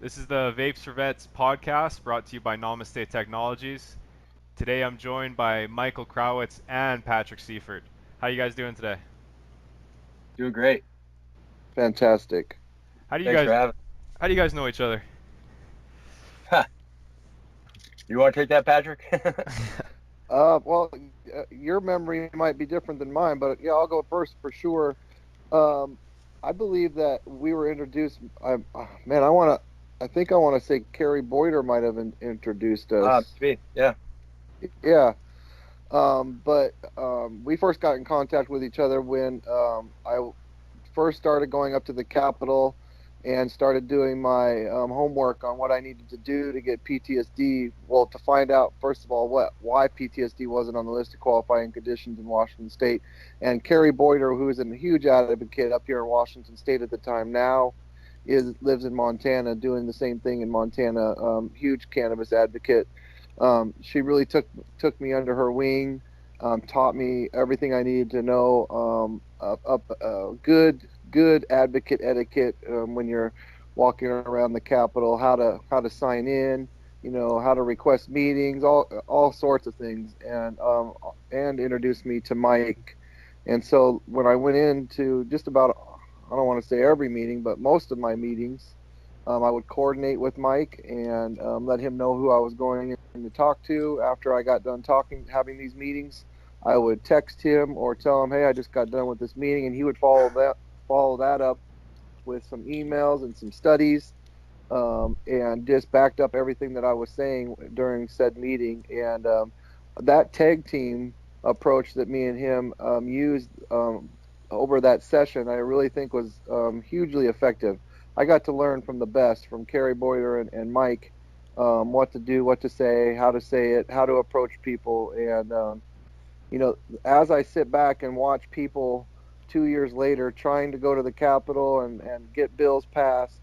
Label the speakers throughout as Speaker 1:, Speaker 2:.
Speaker 1: This is the Vapes4Vets podcast brought to you by Namaste Technologies. Today I'm joined by Michael Krawitz and Patrick Seifert. How you guys doing today?
Speaker 2: Doing great.
Speaker 3: Fantastic.
Speaker 1: How do you
Speaker 2: Thanks
Speaker 1: guys
Speaker 2: for having
Speaker 1: how do you guys know each other?
Speaker 2: me. You want to take that, Patrick?
Speaker 3: Well, your memory might be different than mine, but yeah, I'll go first for sure. Um, I believe that we were introduced. Man, I think I want to say Carrie Boyder might have introduced us.
Speaker 2: Me. Yeah.
Speaker 3: Yeah. But we first got in contact with each other when I first started going up to the Capitol and started doing my homework on what I needed to do to get PTSD. Well, to find out first of all why PTSD wasn't on the list of qualifying conditions in Washington State. And Carrie Boyder, who was a huge advocate up here in Washington State at the time, now lives in Montana, doing the same thing in Montana. Huge cannabis advocate. She really took me under her wing, taught me everything I needed to know. Good advocate etiquette when you're walking around the Capitol, how to sign in, how to request meetings, all sorts of things, and introduced me to Mike. And so when I went into just about, I don't want to say every meeting, but most of my meetings, I would coordinate with Mike and let him know who I was going in to talk to. After I got done having these meetings, I would text him or tell him, "Hey, I just got done with this meeting," and he would follow that up with some emails and some studies, and just backed up everything that I was saying during said meeting. And that tag team approach that me and him used over that session, I really think was hugely effective. I got to learn from the best, from Carrie Boyer and Mike, what to do, what to say it, how to approach people. And, as I sit back and watch people 2 years later trying to go to the Capitol and get bills passed,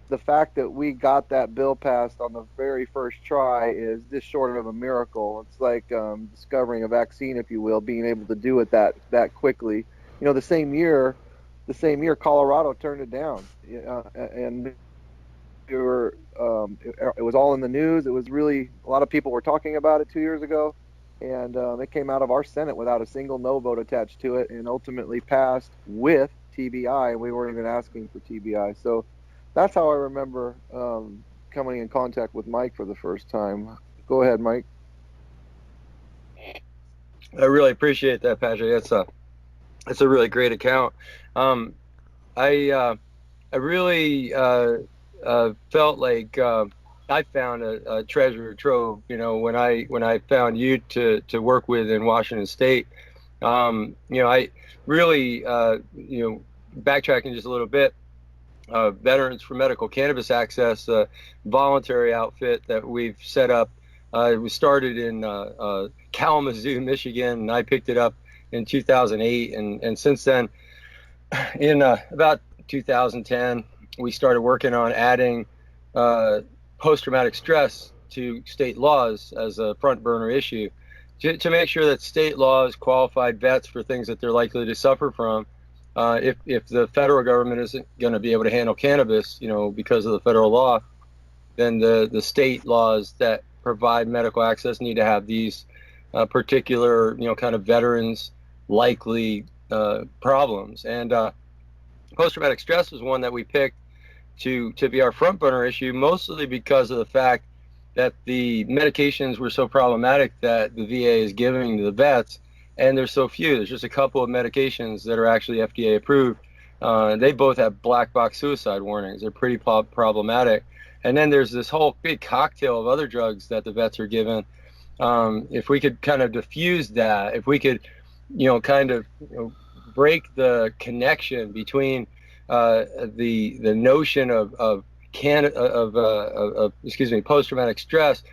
Speaker 3: the fact that we got that bill passed on the very first try is just short of a miracle. It's like discovering a vaccine, if you will, being able to do it that quickly. The same year, Colorado turned it down, and it was all in the news. It was really, a lot of people were talking about it 2 years ago, and it came out of our Senate without a single no vote attached to it, and ultimately passed with TBI, and we weren't even asking for TBI. So that's how I remember coming in contact with Mike for the first time. Go ahead, Mike.
Speaker 2: I really appreciate that, Patrick. That's a really great account. Um, I really felt like I found a treasure trove. When I found you to work with in Washington State. I really backtracking just a little bit. Veterans for Medical Cannabis Access, a voluntary outfit that we've set up. It was started in Kalamazoo, Michigan, and I picked it up in 2008. And since then, in about 2010, we started working on adding post-traumatic stress to state laws as a front burner issue to make sure that state laws qualified vets for things that they're likely to suffer from. If the federal government isn't going to be able to handle cannabis, because of the federal law, then the state laws that provide medical access need to have these particular, kind of veterans likely problems. And post-traumatic stress was one that we picked to be our front burner issue, mostly because of the fact that the medications were so problematic that the VA is giving to the vets, and there's so few. There's just a couple of medications that are actually FDA approved. They both have black box suicide warnings. They're pretty problematic. And then there's this whole big cocktail of other drugs that the vets are given. If we could kind of diffuse that, if we could, break the connection between the notion of post-traumatic stress,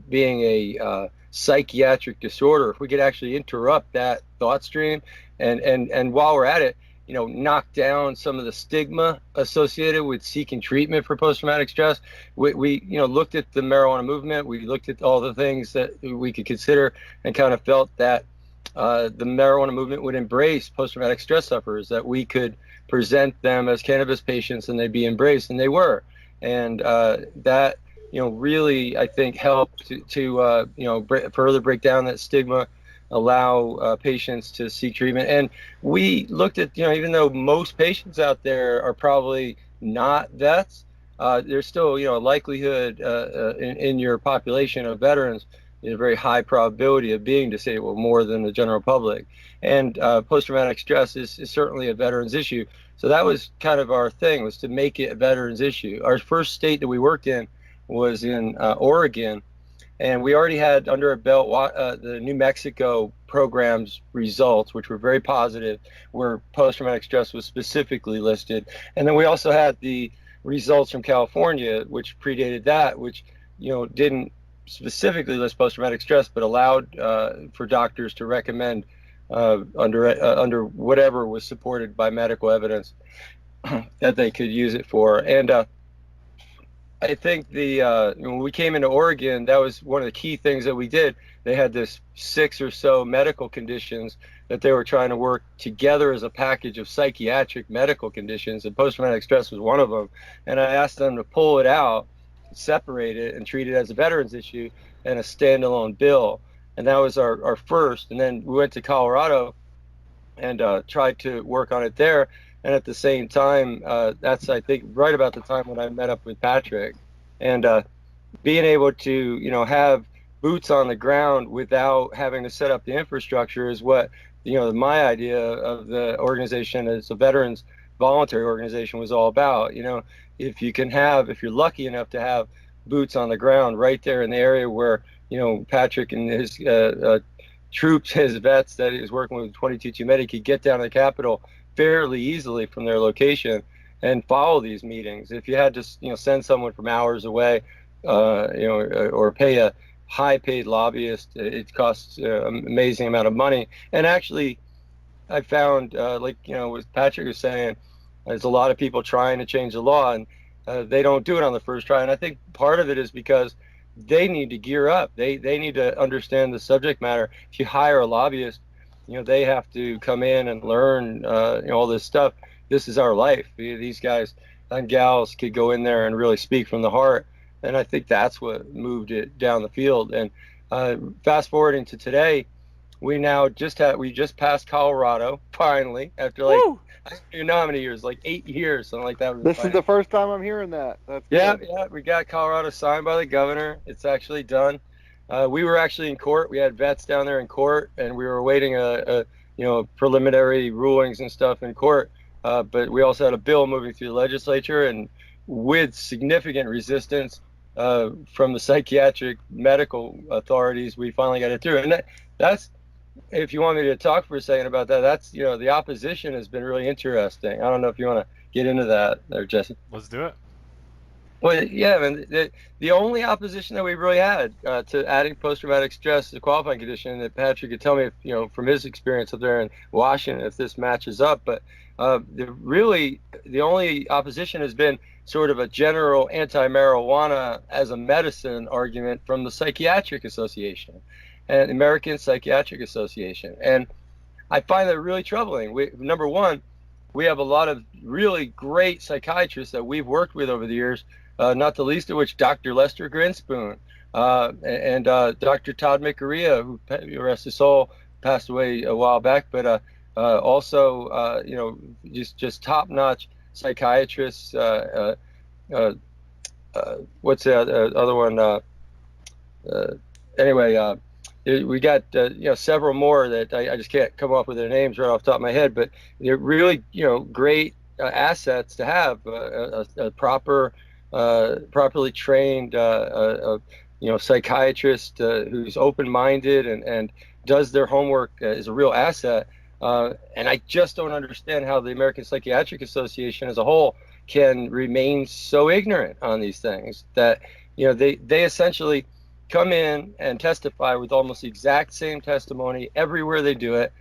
Speaker 2: being a psychiatric disorder. If we could actually interrupt that thought stream, and while we're at it, knock down some of the stigma associated with seeking treatment for post-traumatic stress. We looked at the marijuana movement. We looked at all the things that we could consider, and kind of felt that the marijuana movement would embrace post-traumatic stress sufferers, that we could present them as cannabis patients and they'd be embraced, and they were. and that really I think helped to further break down that stigma, allow patients to seek treatment. And we looked at even though most patients out there are probably not vets, there's still a likelihood in your population of veterans, a very high probability of being disabled, more than the general public. And post-traumatic stress is certainly a veterans issue. So that was kind of our thing, was to make it a veterans issue. Our first state that we worked in was in Oregon, and we already had under our belt the New Mexico program's results, which were very positive, where post-traumatic stress was specifically listed. And then we also had the results from California, which predated that, which didn't specifically list post-traumatic stress, but allowed for doctors to recommend under whatever was supported by medical evidence that they could use it for. And I think when we came into Oregon, that was one of the key things that we did. They had this 6 or so medical conditions that they were trying to work together as a package of psychiatric medical conditions, and post-traumatic stress was one of them. And I asked them to pull it out, separate it, and treat it as a veterans issue and a standalone bill. And that was our first. And then we went to Colorado and tried to work on it there. And at the same time, that's, I think, right about the time when I met up with Patrick. And being able to, have boots on the ground without having to set up the infrastructure is what, my idea of the organization as a veterans voluntary organization was all about. If you're lucky enough to have boots on the ground right there in the area where, Patrick and his troops, his vets that he was working with 22 Medi could get down to the Capitol fairly easily from their location and follow these meetings. If you had to, send someone from hours away, or pay a high-paid lobbyist, it costs an amazing amount of money. And actually, I found, what Patrick was saying, there's a lot of people trying to change the law, and they don't do it on the first try. And I think part of it is because they need to gear up. They need to understand the subject matter. If you hire a lobbyist, they have to come in and learn, all this stuff. This is our life. These guys and gals could go in there and really speak from the heart. And I think that's what moved it down the field. And fast forwarding to today, we just passed Colorado finally after I don't even know how many years, like 8 years, something like that.
Speaker 3: This is the first time I'm hearing that. That's
Speaker 2: good.
Speaker 3: Yeah,
Speaker 2: we got Colorado signed by the governor. It's actually done. We were actually in court. We had vets down there in court, and we were awaiting preliminary rulings and stuff in court. But we also had a bill moving through the legislature, and with significant resistance from the psychiatric medical authorities, we finally got it through. And that's, if you want me to talk for a second about that, that's, the opposition has been really interesting. I don't know if you want to get into that there, Jesse.
Speaker 1: Let's do it.
Speaker 2: Well, yeah, man, the only opposition that we really had to adding post-traumatic stress as a qualifying condition, that Patrick could tell me, if, from his experience up there in Washington, if this matches up, but the only opposition has been sort of a general anti-marijuana as a medicine argument from the Psychiatric Association and American Psychiatric Association. And I find that really troubling. Number one, we have a lot of really great psychiatrists that we've worked with over the years, not the least of which Dr. Lester Grinspoon and Dr. Todd McArea, who, rest his soul, passed away a while back, but also, just top-notch psychiatrists. What's the other one? Anyway, we got several more that I just can't come up with their names right off the top of my head, but they're really great assets to have a properly trained psychiatrist who's open-minded and does their homework is a real asset. And I just don't understand how the American Psychiatric Association as a whole can remain so ignorant on these things, that they essentially come in and testify with almost the exact same testimony everywhere they do it.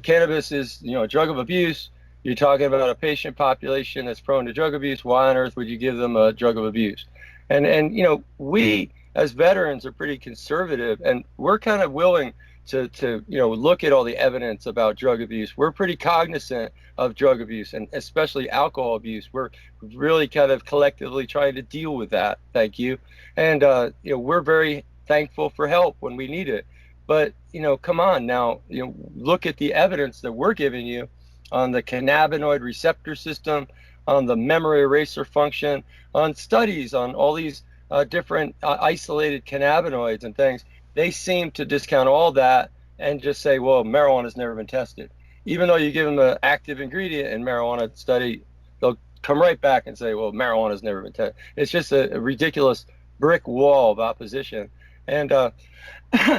Speaker 2: Cannabis is a drug of abuse. You're talking about a patient population that's prone to drug abuse. Why on earth would you give them a drug of abuse? And we as veterans are pretty conservative, and we're kind of willing to look at all the evidence about drug abuse. We're pretty cognizant of drug abuse, and especially alcohol abuse. We're really kind of collectively trying to deal with that. Thank you. And we're very thankful for help when we need it. But come on now, look at the evidence that we're giving you on the cannabinoid receptor system, on the memory eraser function, on studies on all these different isolated cannabinoids and things. They seem to discount all that and just say, well, marijuana's never been tested. Even though you give them an active ingredient in marijuana study, they'll come right back and say, well, marijuana's never been tested. It's just a ridiculous brick wall of opposition. And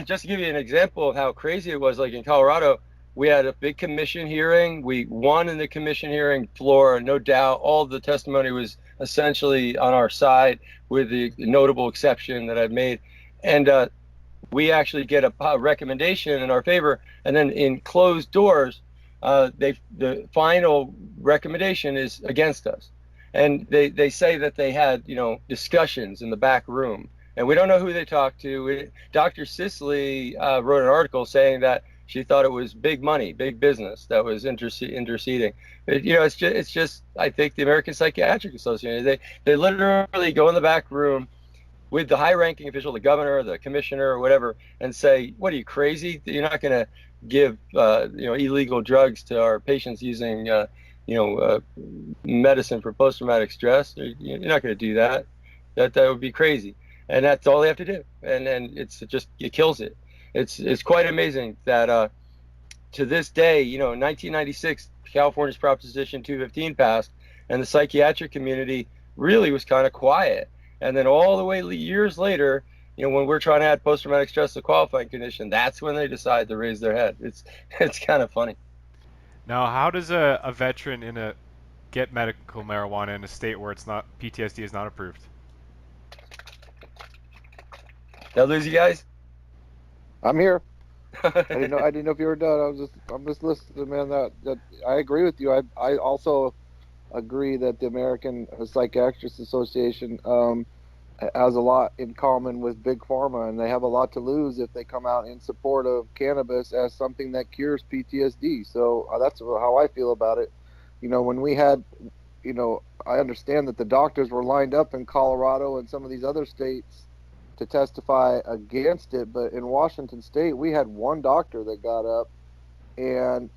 Speaker 2: just to give you an example of how crazy it was, like in Colorado, we had a big commission hearing. We won in the commission hearing floor, no doubt. All the testimony was essentially on our side, with the notable exception that I've made. And we actually get a recommendation in our favor, and then in closed doors, the final recommendation is against us. And they say that they had discussions in the back room, and we don't know who they talked to. Dr. Sisley wrote an article saying that she thought it was big money, big business that was interceding. It's just I think the American Psychiatric Association, they literally go in the back room with the high-ranking official, the governor, the commissioner, or whatever, and say, "What are you, crazy? You're not going to give illegal drugs to our patients using medicine for post-traumatic stress. You're not going to do that. That would be crazy." And that's all they have to do, and it kills it. It's quite amazing that to this day, in 1996, California's Proposition 215 passed, and the psychiatric community really was kind of quiet. And then all the way years later, when we're trying to add post-traumatic stress to qualifying condition, that's when they decide to raise their head. It's kind of funny.
Speaker 1: Now, how does a veteran get medical marijuana in a state where PTSD is not approved?
Speaker 2: Did I lose you guys?
Speaker 3: I'm here. I didn't know if you were done. I'm just listening, man. That I agree with you. I also agree that the American Psychiatric Association has a lot in common with Big Pharma, and they have a lot to lose if they come out in support of cannabis as something that cures PTSD. So that's how I feel about it. When we had, I understand that the doctors were lined up in Colorado and some of these other states to testify against it, but in Washington State, we had one doctor that got up, and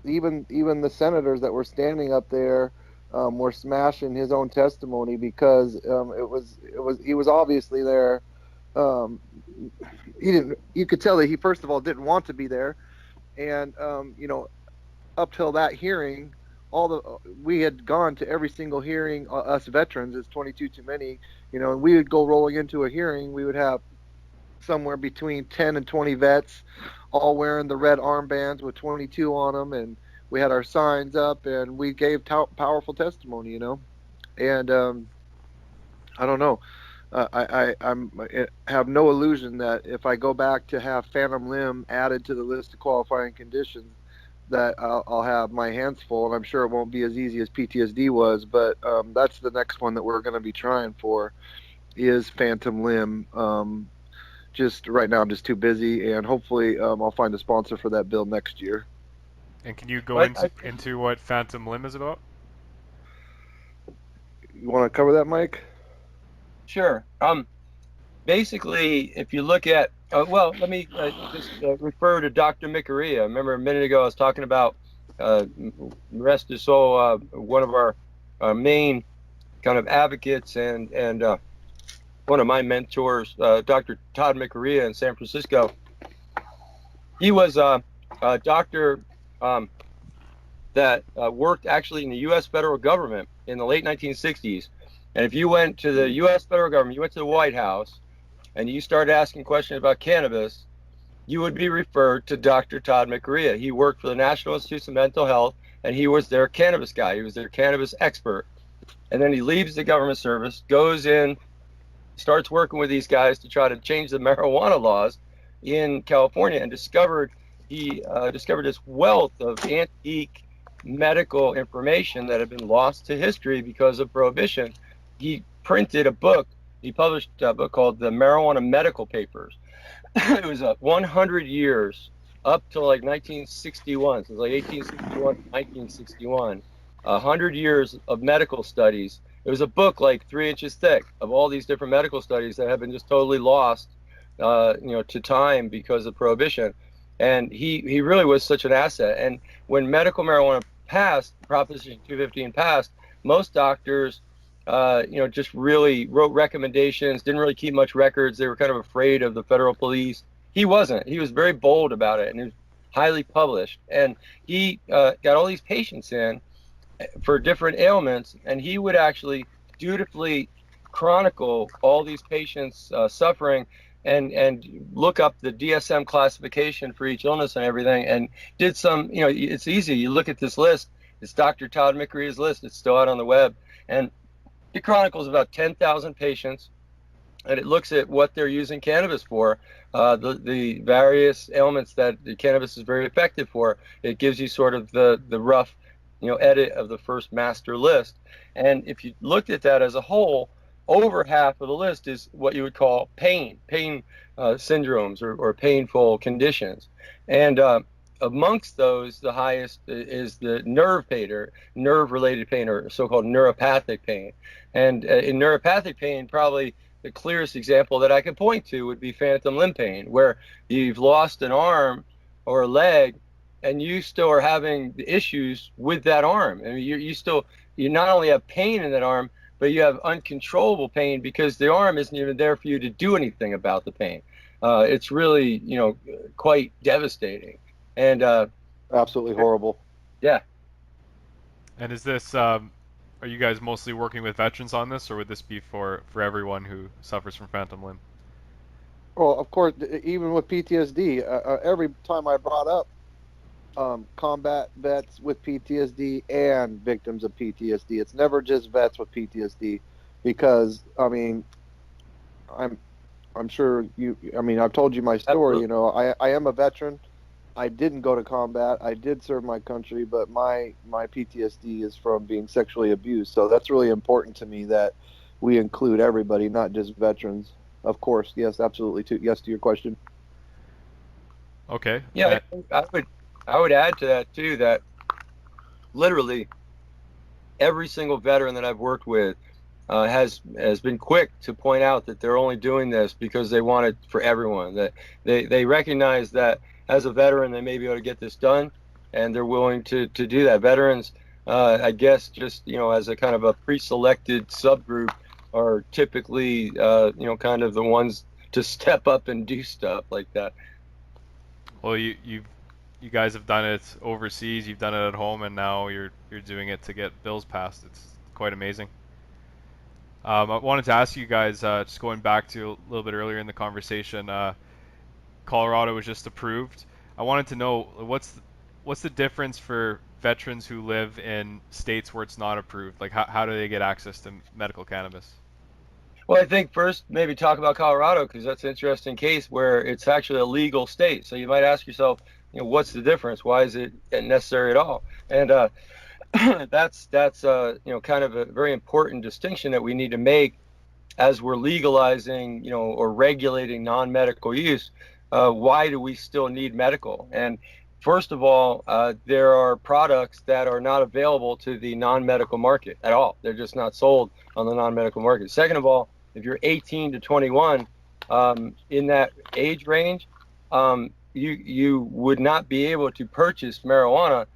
Speaker 3: even the senators that were standing up there were smashing his own testimony because he was obviously there. You could tell that he, first of all, didn't want to be there, and up till that hearing, we had gone to every single hearing. Us veterans, it's 22 too many. And we would go rolling into a hearing. We would have somewhere between 10 and 20 vets, all wearing the red armbands with 22 on them, and we had our signs up, and we gave powerful testimony, And I don't know. I have no illusion that if I go back to have phantom limb added to the list of qualifying conditions, that I'll have my hands full, and I'm sure it won't be as easy as PTSD was, but that's the next one that we're going to be trying for, is phantom limb. Just right now I'm just too busy, and hopefully I'll find a sponsor for that bill next year.
Speaker 1: And can you go into what phantom limb is about?
Speaker 3: You want to cover that, Mike?
Speaker 2: Sure. Basically, if you look at let me just refer to Dr. Micarea. Remember a minute ago I was talking about, rest his soul, one of our main kind of advocates and one of my mentors, Dr. Todd Micarea in San Francisco. He was a doctor that worked actually in the U.S. federal government in the late 1960s. And if you went to the U.S. federal government, you went to the White House, and you started asking questions about cannabis, you would be referred to Dr. Todd Micarea. He worked for the National Institutes of Mental Health, and he was their cannabis guy. He was their cannabis expert. And then he leaves the government service, goes in, starts working with these guys to try to change the marijuana laws in California, and discovered this wealth of antique medical information that had been lost to history because of prohibition. He printed a book. He published a book called The Marijuana Medical Papers. it was 100 years up to like 1961. So it was like 1861 to 1961. 100 years of medical studies. It was a book like 3 inches thick of all these different medical studies that have been just totally lost, to time because of prohibition. And he really was such an asset. And when medical marijuana passed, Proposition 215 passed, most doctors, just really wrote recommendations, didn't really keep much records. They were kind of afraid of the federal police. He wasn't. He was very bold about it, and he was highly published. And he got all these patients in for different ailments, and he would actually dutifully chronicle all these patients' suffering and look up the DSM classification for each illness and everything, and did some, it's easy. You look at this list. It's Dr. Todd McRee's list. It's still out on the web. And it chronicles about 10,000 patients, and it looks at what they're using cannabis for, the various ailments that the cannabis is very effective for. It gives you sort of the rough, edit of the first master list. And if you looked at that as a whole, over half of the list is what you would call pain syndromes or painful conditions. And amongst those, the highest is the nerve pain or nerve-related pain, or so-called neuropathic pain. And in neuropathic pain, probably the clearest example that I could point to would be phantom limb pain, where you've lost an arm or a leg, and you still are having the issues with that arm. I mean, you not only have pain in that arm, but you have uncontrollable pain because the arm isn't even there for you to do anything about the pain. It's really, quite devastating. And
Speaker 3: absolutely horrible.
Speaker 2: Yeah.
Speaker 1: And is this, are you guys mostly working with veterans on this, or would this be for everyone who suffers from phantom limb?
Speaker 3: Well, of course, even with PTSD, every time I brought up combat vets with PTSD and victims of PTSD, it's never just vets with PTSD, because I'm sure I've told you my story.
Speaker 2: Absolutely.
Speaker 3: I am a veteran. I didn't go to combat. I did serve my country, but my PTSD is from being sexually abused. So that's really important to me that we include everybody, not just veterans. Of course, yes, absolutely. Yes to your question.
Speaker 1: Okay.
Speaker 2: Yeah, I would add to that too, that literally every single veteran that I've worked with has been quick to point out that they're only doing this because they want it for everyone. That they recognize that as a veteran they may be able to get this done, and they're willing to do that. Veterans, I guess, just as a kind of a pre-selected subgroup, are typically kind of the ones to step up and do stuff like that.
Speaker 1: Well, you guys have done it overseas, you've done it at home, and now you're doing it to get bills passed. It's quite amazing. I wanted to ask you guys, just going back to a little bit earlier in the conversation, Colorado was just approved. I wanted to know what's the difference for veterans who live in states where it's not approved? Like, how do they get access to medical cannabis?
Speaker 2: Well, I think first maybe talk about Colorado, because that's an interesting case where it's actually a legal state. So you might ask yourself, what's the difference? Why is it necessary at all? And that's kind of a very important distinction that we need to make as we're legalizing, or regulating non-medical use. Why do we still need medical? And first of all, there are products that are not available to the non-medical market at all. They're just not sold on the non-medical market. Second of all, if you're 18 to 21, in that age range, you would not be able to purchase marijuana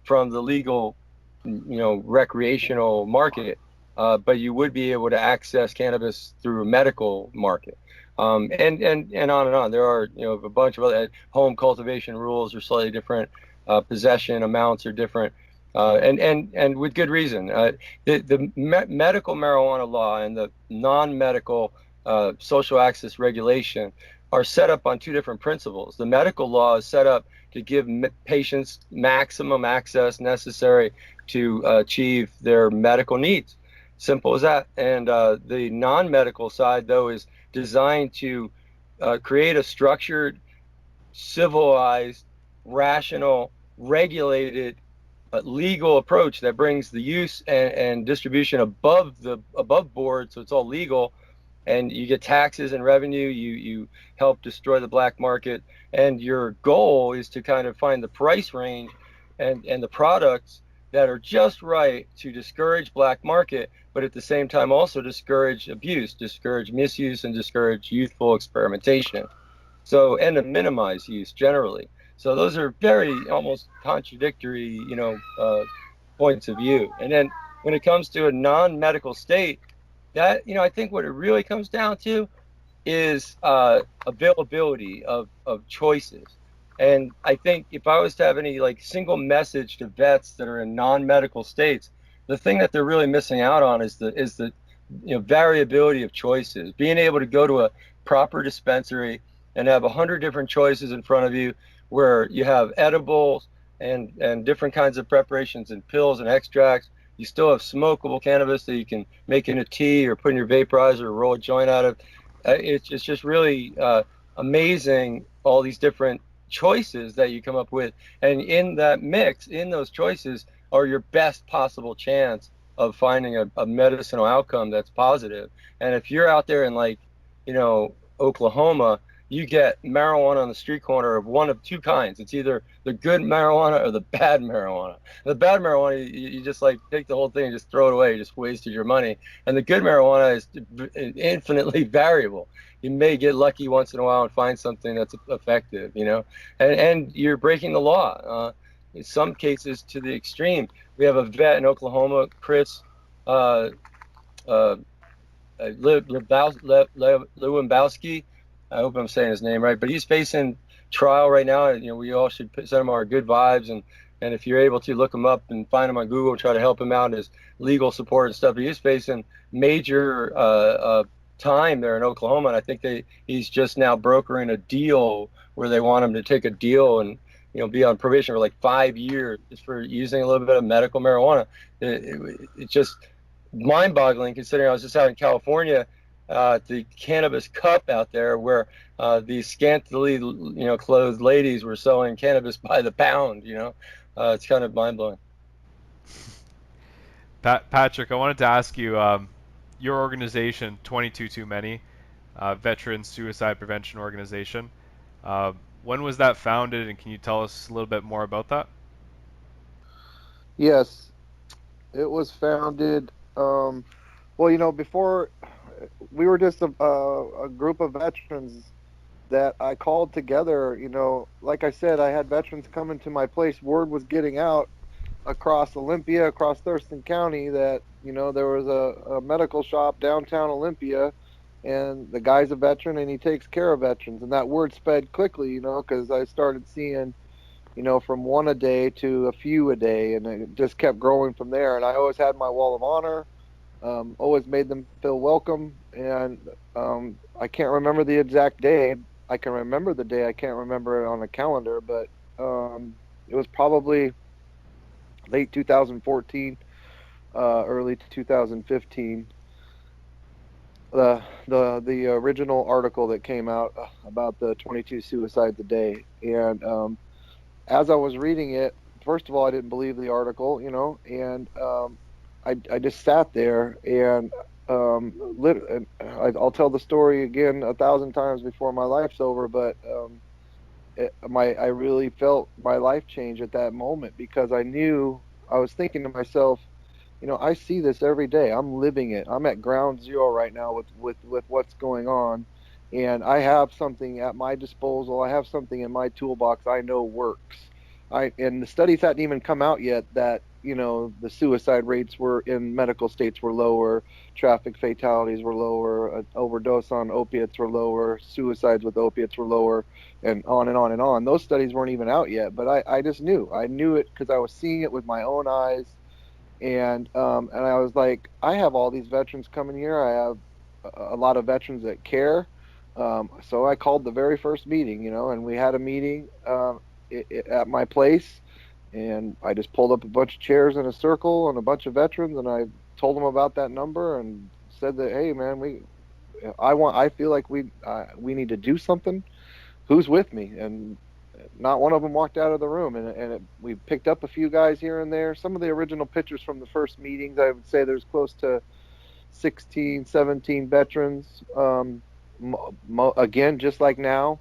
Speaker 2: from the legal, recreational market, but you would be able to access cannabis through a medical market. And on and on. There are a bunch of other home cultivation rules are slightly different. Possession amounts are different, and with good reason. The medical marijuana law and the non-medical social access regulation are set up on two different principles. The medical law is set up to give patients maximum access necessary to achieve their medical needs. Simple as that. And the non-medical side, though, is designed to create a structured, civilized, rational, regulated, legal approach that brings the use and distribution above board, so it's all legal, and you get taxes and revenue. You help destroy the black market, and your goal is to kind of find the price range and the products that are just right to discourage black market, but at the same time also discourage abuse, discourage misuse, and discourage youthful experimentation. So, and to minimize use generally. So those are very almost contradictory, points of view. And then when it comes to a non-medical state, that, I think what it really comes down to is availability of choices. And I think if I was to have any like single message to vets that are in non-medical states, the thing that they're really missing out on is the variability of choices. Being able to go to a proper dispensary and have 100 different choices in front of you, where you have edibles and different kinds of preparations and pills and extracts. You still have smokable cannabis that you can make into tea or put in your vaporizer or roll a joint out of. It's just really amazing, all these different choices that you come up with, and in that mix, in those choices, are your best possible chance of finding a medicinal outcome that's positive. And if you're out there in, like, Oklahoma, you get marijuana on the street corner of one of two kinds. It's either the good marijuana or the bad marijuana. The bad marijuana, you just like take the whole thing and just throw it away. You just wasted your money. And the good marijuana is infinitely variable. You may get lucky once in a while and find something that's effective, and you're breaking the law. In some cases, to the extreme. We have a vet in Oklahoma, Chris Lewandowski. I hope I'm saying his name right, but he's facing trial right now. We all should send him our good vibes, and if you're able to look him up and find him on Google, try to help him out in his legal support and stuff. He is facing major time there in Oklahoma, and I think he's just now brokering a deal where they want him to take a deal and be on probation for like 5 years just for using a little bit of medical marijuana. It's just mind-boggling, considering I was just out in California, the Cannabis Cup out there, where these scantily clothed ladies were selling cannabis by the pound. It's kind of mind-blowing.
Speaker 1: Patrick, I wanted to ask you, your organization, 22 Too Many, Veteran Suicide Prevention Organization, when was that founded, and can you tell us a little bit more about that?
Speaker 3: Yes, it was founded. Before, we were just a group of veterans that I called together. Like I said, I had veterans coming to my place. Word was getting out across Olympia, across Thurston County, that there was a medical shop downtown Olympia, and the guy's a veteran and he takes care of veterans. And that word sped quickly, because I started seeing from one a day to a few a day, and it just kept growing from there. And I always had my wall of honor, always made them feel welcome. And I can't remember the exact day. I can remember the day. I can't remember it on a calendar, but it was probably late 2014, early 2015. The original article that came out about the 22 suicides a day, and as I was reading it, first of all, I didn't believe the article, and I just sat there, and I'll tell the story again 1,000 times before my life's over, but I really felt my life change at that moment, because I was thinking to myself, I see this every day. I'm living it. I'm at ground zero right now with what's going on, and I have something at my disposal. I have something in my toolbox I know works. And the studies hadn't even come out yet that the suicide rates were in medical states were lower, traffic fatalities were lower, overdose on opiates were lower, suicides with opiates were lower, and on and on and on. Those studies weren't even out yet, but I just knew. I knew it because I was seeing it with my own eyes, and I was like, I have all these veterans coming here. I have a lot of veterans that care. So I called the very first meeting, and we had a meeting at my place, and I just pulled up a bunch of chairs in a circle and a bunch of veterans, and I told them about that number and said that, hey man, I feel like we need to do something. Who's with me? And not one of them walked out of the room, and we picked up a few guys here and there. Some of the original pictures from the first meetings, I would say there's close to 16, 17 veterans. Again, just like now,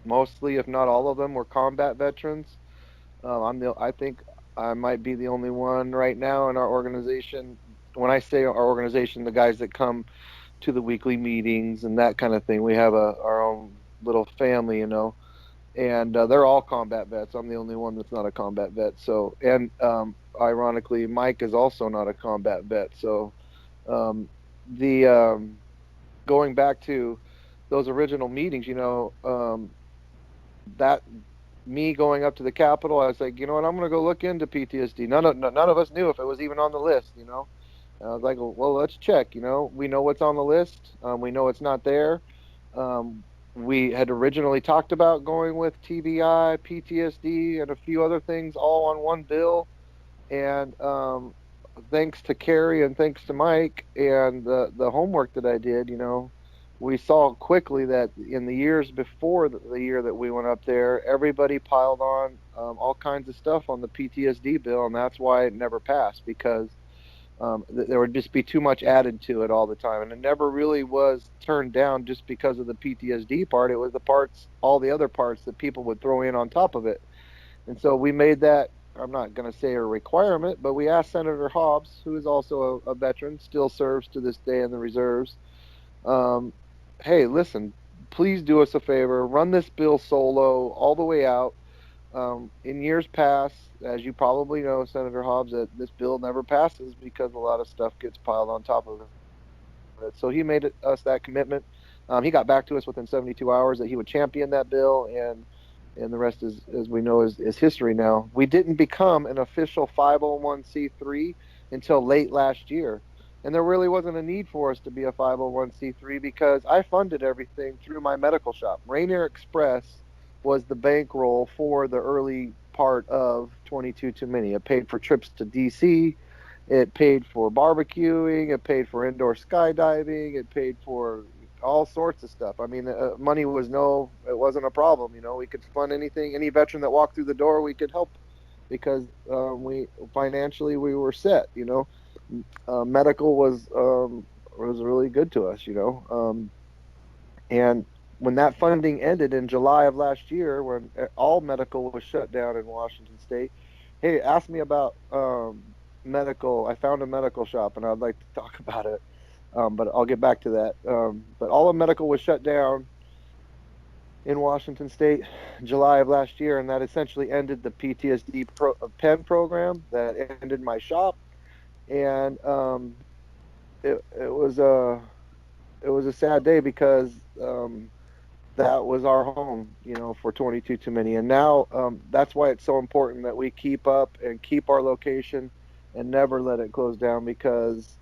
Speaker 3: mostly, if not all of them, were combat veterans. I think I might be the only one right now in our organization. When I say our organization, the guys that come to the weekly meetings and that kind of thing, we have our own little family, and they're all combat vets. I'm the only one that's not a combat vet. So, and ironically, Mike is also not a combat vet. So, the going back to those original meetings, that me going up to the Capitol, I was like, you know what, I'm going to go look into PTSD. None of us knew if it was even on the list. I was like, well, let's check. We know what's on the list. We know it's not there. We had originally talked about going with TBI, PTSD, and a few other things all on one bill. And thanks to Carrie and thanks to Mike and the homework that I did, we saw quickly that in the years before the year that we went up there, everybody piled on all kinds of stuff on the PTSD bill, and that's why it never passed, because there would just be too much added to it all the time, and it never really was turned down just because of the PTSD part. It was all the other parts that people would throw in on top of it. And so we made that, I'm not going to say a requirement, but we asked Senator Hobbs, who is also a veteran, still serves to this day in the reserves, hey, listen, please do us a favor, run this bill solo all the way out. In years past, as you probably know, Senator Hobbs, that this bill never passes because a lot of stuff gets piled on top of it. So he made us that commitment. He got back to us within 72 hours that he would champion that bill, and the rest, as we know, is history now. We didn't become an official 501c3 until late last year. And there really wasn't a need for us to be a 501c3 because I funded everything through my medical shop. Rainier Express was the bankroll for the early part of 22 Too Many. It paid for trips to DC. It paid for barbecuing. It paid for indoor skydiving. It paid for all sorts of stuff. I mean, money it wasn't a problem. We could fund anything. Any veteran that walked through the door, we could help because financially we were set. Medical was really good to us, and when that funding ended in July of last year, when all medical was shut down in Washington State, hey, ask me about medical. I found a medical shop, and I'd like to talk about it, but I'll get back to that. But all of medical was shut down in Washington State in July of last year, and that essentially ended the PTSD pen program. That ended my shop. And it was a sad day because that was our home, for 22 Too Many. And now that's why it's so important that we keep up and keep our location and never let it close down because,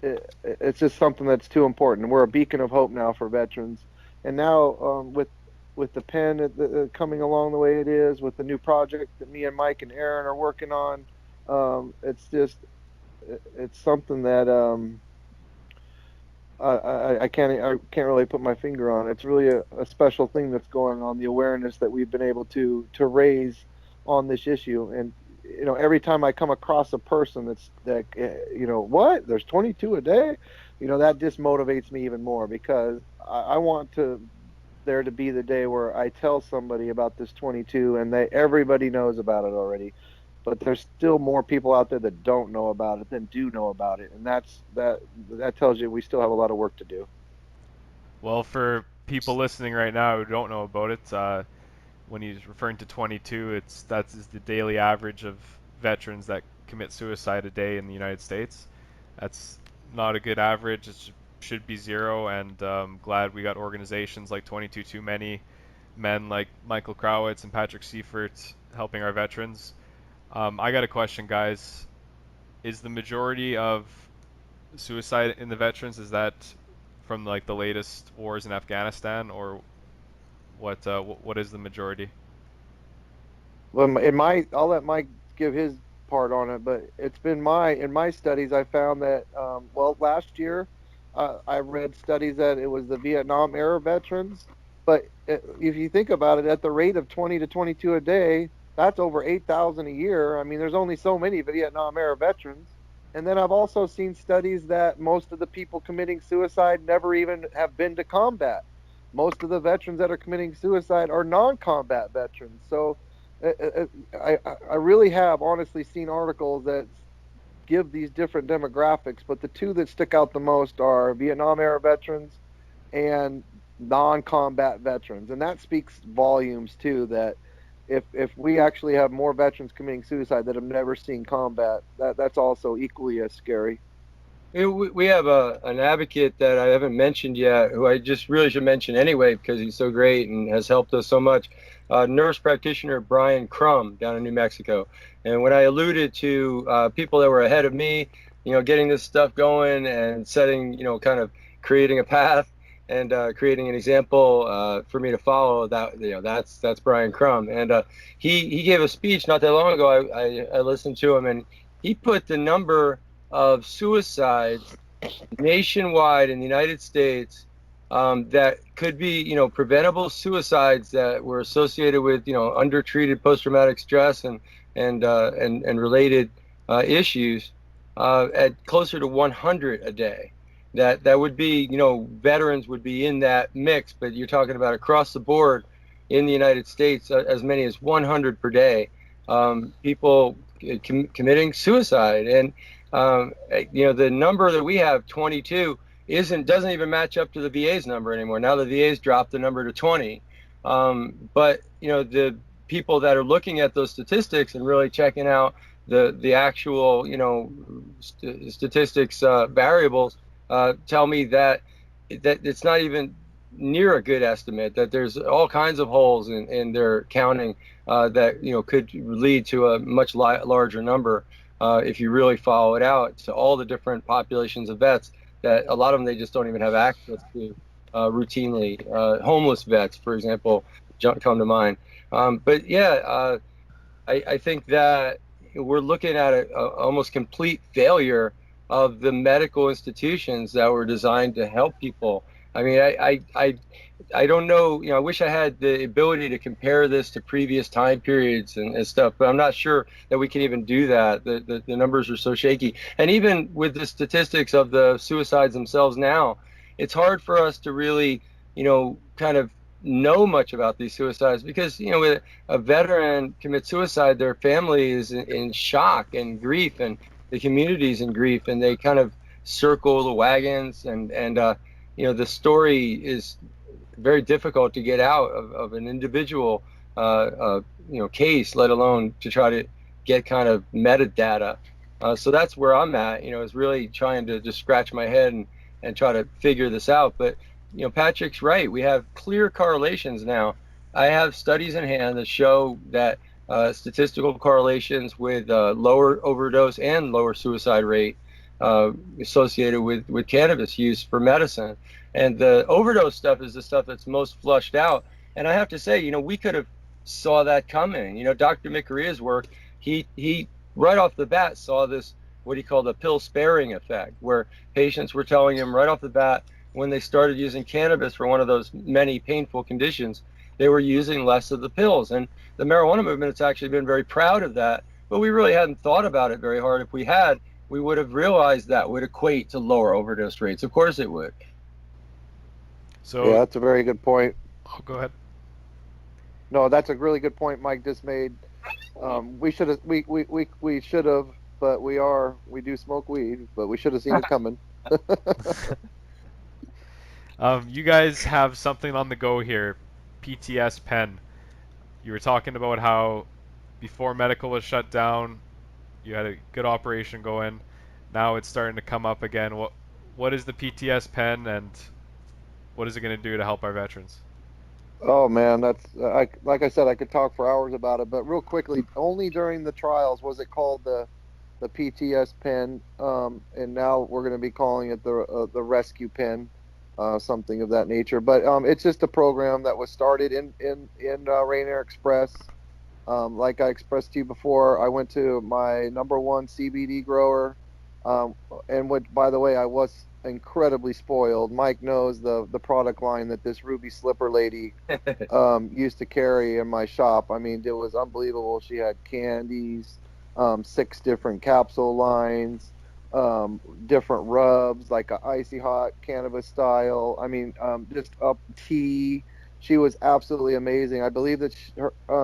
Speaker 3: it's just something that's too important. We're a beacon of hope now for veterans. And now with the pen coming along the way it is, with the new project that me and Mike and Aaron are working on, it's something that I can't really put my finger on. It's really a special thing that's going on, the awareness that we've been able to raise on this issue. And every time I come across a person what, there's 22 a day, that just motivates me even more because I want there to be the day where I tell somebody about this 22 and everybody knows about it already. But there's still more people out there that don't know about it than do know about it, and that tells you we still have a lot of work to do.
Speaker 1: Well, for people listening right now who don't know about it, when he's referring to 22, that's the daily average of veterans that commit suicide a day in the United States. That's not a good average. It should be zero, and glad we got organizations like 22 Too Many, men like Michael Krawitz and Patrick Seifert helping our veterans. I got a question, guys. Is the majority of suicide in the veterans, is that from like the latest wars in Afghanistan, or what is the majority?
Speaker 3: Well, I'll let Mike give his part on it, but it's been in my studies, I found that, last year, I read studies that it was the Vietnam era veterans, but if you think about it, at the rate of 20 to 22 a day, that's over 8,000 a year. I mean, there's only so many Vietnam era veterans. And then I've also seen studies that most of the people committing suicide never even have been to combat. Most of the veterans that are committing suicide are non-combat veterans. So I really have honestly seen articles that give these different demographics, but the two that stick out the most are Vietnam era veterans and non-combat veterans. And that speaks volumes too, that if we actually have more veterans committing suicide that have never seen combat, that's also equally as scary.
Speaker 2: We have an advocate that I haven't mentioned yet, who I just really should mention anyway because he's so great and has helped us so much. Nurse practitioner Brian Crum down in New Mexico. And when I alluded to people that were ahead of me, getting this stuff going and setting, kind of creating a path and creating an example for me to follow, that's Brian Crum. And he gave a speech not that long ago. I listened to him, and he put the number of suicides nationwide in the United States that could be, preventable suicides that were associated with, undertreated post-traumatic stress and related issues at closer to 100 a day. That would be, veterans would be in that mix, but you're talking about across the board in the United States, as many as 100 per day, people committing suicide. And the number that we have, 22, doesn't even match up to the VA's number anymore. Now the VA's dropped the number to 20. But the people that are looking at those statistics and really checking out the actual statistics variables tell me that it's not even near a good estimate, that there's all kinds of holes in their counting that could lead to a much larger number. If you really follow it out to all the different populations of vets, that a lot of them they just don't even have access to routinely. Homeless vets, for example, come to mind. But yeah, I think that we're looking at a almost complete failure of the medical institutions that were designed to help people. I mean, I don't know, I wish I had the ability to compare this to previous time periods and stuff, but I'm not sure that we can even do that. The numbers are so shaky. And even with the statistics of the suicides themselves now, it's hard for us to really, kind of know much about these suicides because, when a veteran commits suicide, their family is in shock and grief, and the community's in grief, and they kind of circle the wagons, and the story is very difficult to get out of an individual case, let alone to try to get kind of metadata. So that's where I'm at, is really trying to just scratch my head and try to figure this out. But Patrick's right. We have clear correlations now. I have studies in hand that show that statistical correlations with lower overdose and lower suicide rate associated with cannabis use for medicine. And the overdose stuff is the stuff that's most flushed out. And I have to say, we could have saw that coming. Dr. McCrea's work, he right off the bat saw this, what he called a pill sparing effect, where patients were telling him right off the bat, when they started using cannabis for one of those many painful conditions, they were using less of the pills. And the marijuana movement has actually been very proud of that, but we really hadn't thought about it very hard. If we had, we would have realized that would equate to lower overdose rates. Of course it would.
Speaker 3: So yeah, that's a very good point.
Speaker 1: Oh, go ahead.
Speaker 3: No, that's a really good point Mike just made. We should have, but we do smoke weed, but we should have seen it coming.
Speaker 1: You guys have something on the go here, PTS Pen. You were talking about how before medical was shut down, you had a good operation going. Now it's starting to come up again. What is the PTS Pen, and what is it going to do to help our veterans?
Speaker 3: Oh man, like I said, I could talk for hours about it, but real quickly, only during the trials was it called the PTS Pen, and now we're going to be calling it the Rescue Pen. Something of that nature, but it's just a program that was started in Rainier Express. Like I expressed to you before, I went to my #1 CBD grower, and which, by the way, I was incredibly spoiled. Mike knows the product line that this Ruby Slipper lady used to carry in my shop. I mean, it was unbelievable. She had candies, 6 different capsule lines. different rubs, like a icy hot cannabis style. I mean, just up tea. She was absolutely amazing. I believe that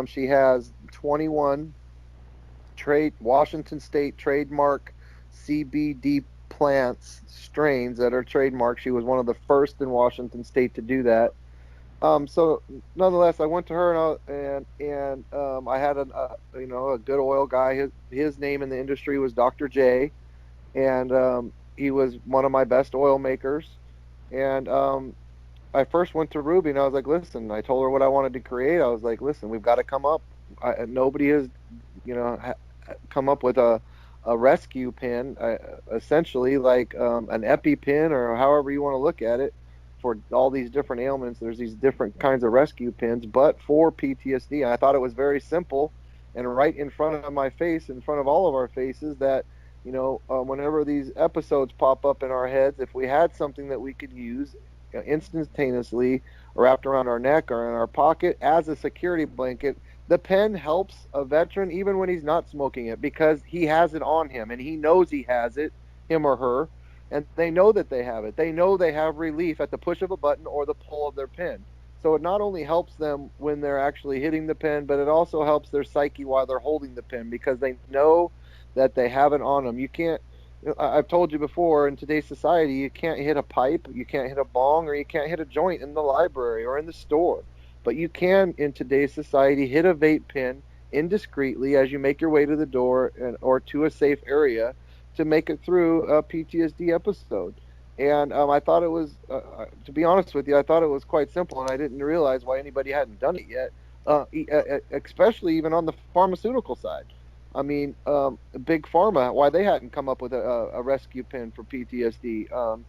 Speaker 3: she has 21 Washington State trademark CBD plants strains that are trademarked. She was one of the first in Washington State to do that. So nonetheless, I went to her and I had a good oil guy. His name in the industry was Dr. J, and he was one of my best oil makers. And I first went to Ruby and I was like, listen, I told her what I wanted to create. I was like, listen, we've got to come up. Nobody has, come up with a rescue pin, essentially like an EpiPen or however you want to look at it for all these different ailments. There's these different kinds of rescue pins, but for PTSD. And I thought it was very simple and right in front of my face, in front of all of our faces, that whenever these episodes pop up in our heads, if we had something that we could use instantaneously wrapped around our neck or in our pocket as a security blanket, the pen helps a veteran even when he's not smoking it, because he has it on him and he knows he has it, him or her, and they know that they have it. They know they have relief at the push of a button or the pull of their pen. So it not only helps them when they're actually hitting the pen, but it also helps their psyche while they're holding the pen, because they know that they have it on them. You can't, I've told you before, in today's society, you can't hit a pipe, you can't hit a bong, or you can't hit a joint in the library or in the store. But you can, in today's society, hit a vape pen indiscreetly as you make your way to the door or to a safe area to make it through a PTSD episode. And I thought it was, to be honest with you, I thought it was quite simple, and I didn't realize why anybody hadn't done it yet, especially even on the pharmaceutical side. I mean, Big Pharma, why they hadn't come up with a rescue pen for PTSD.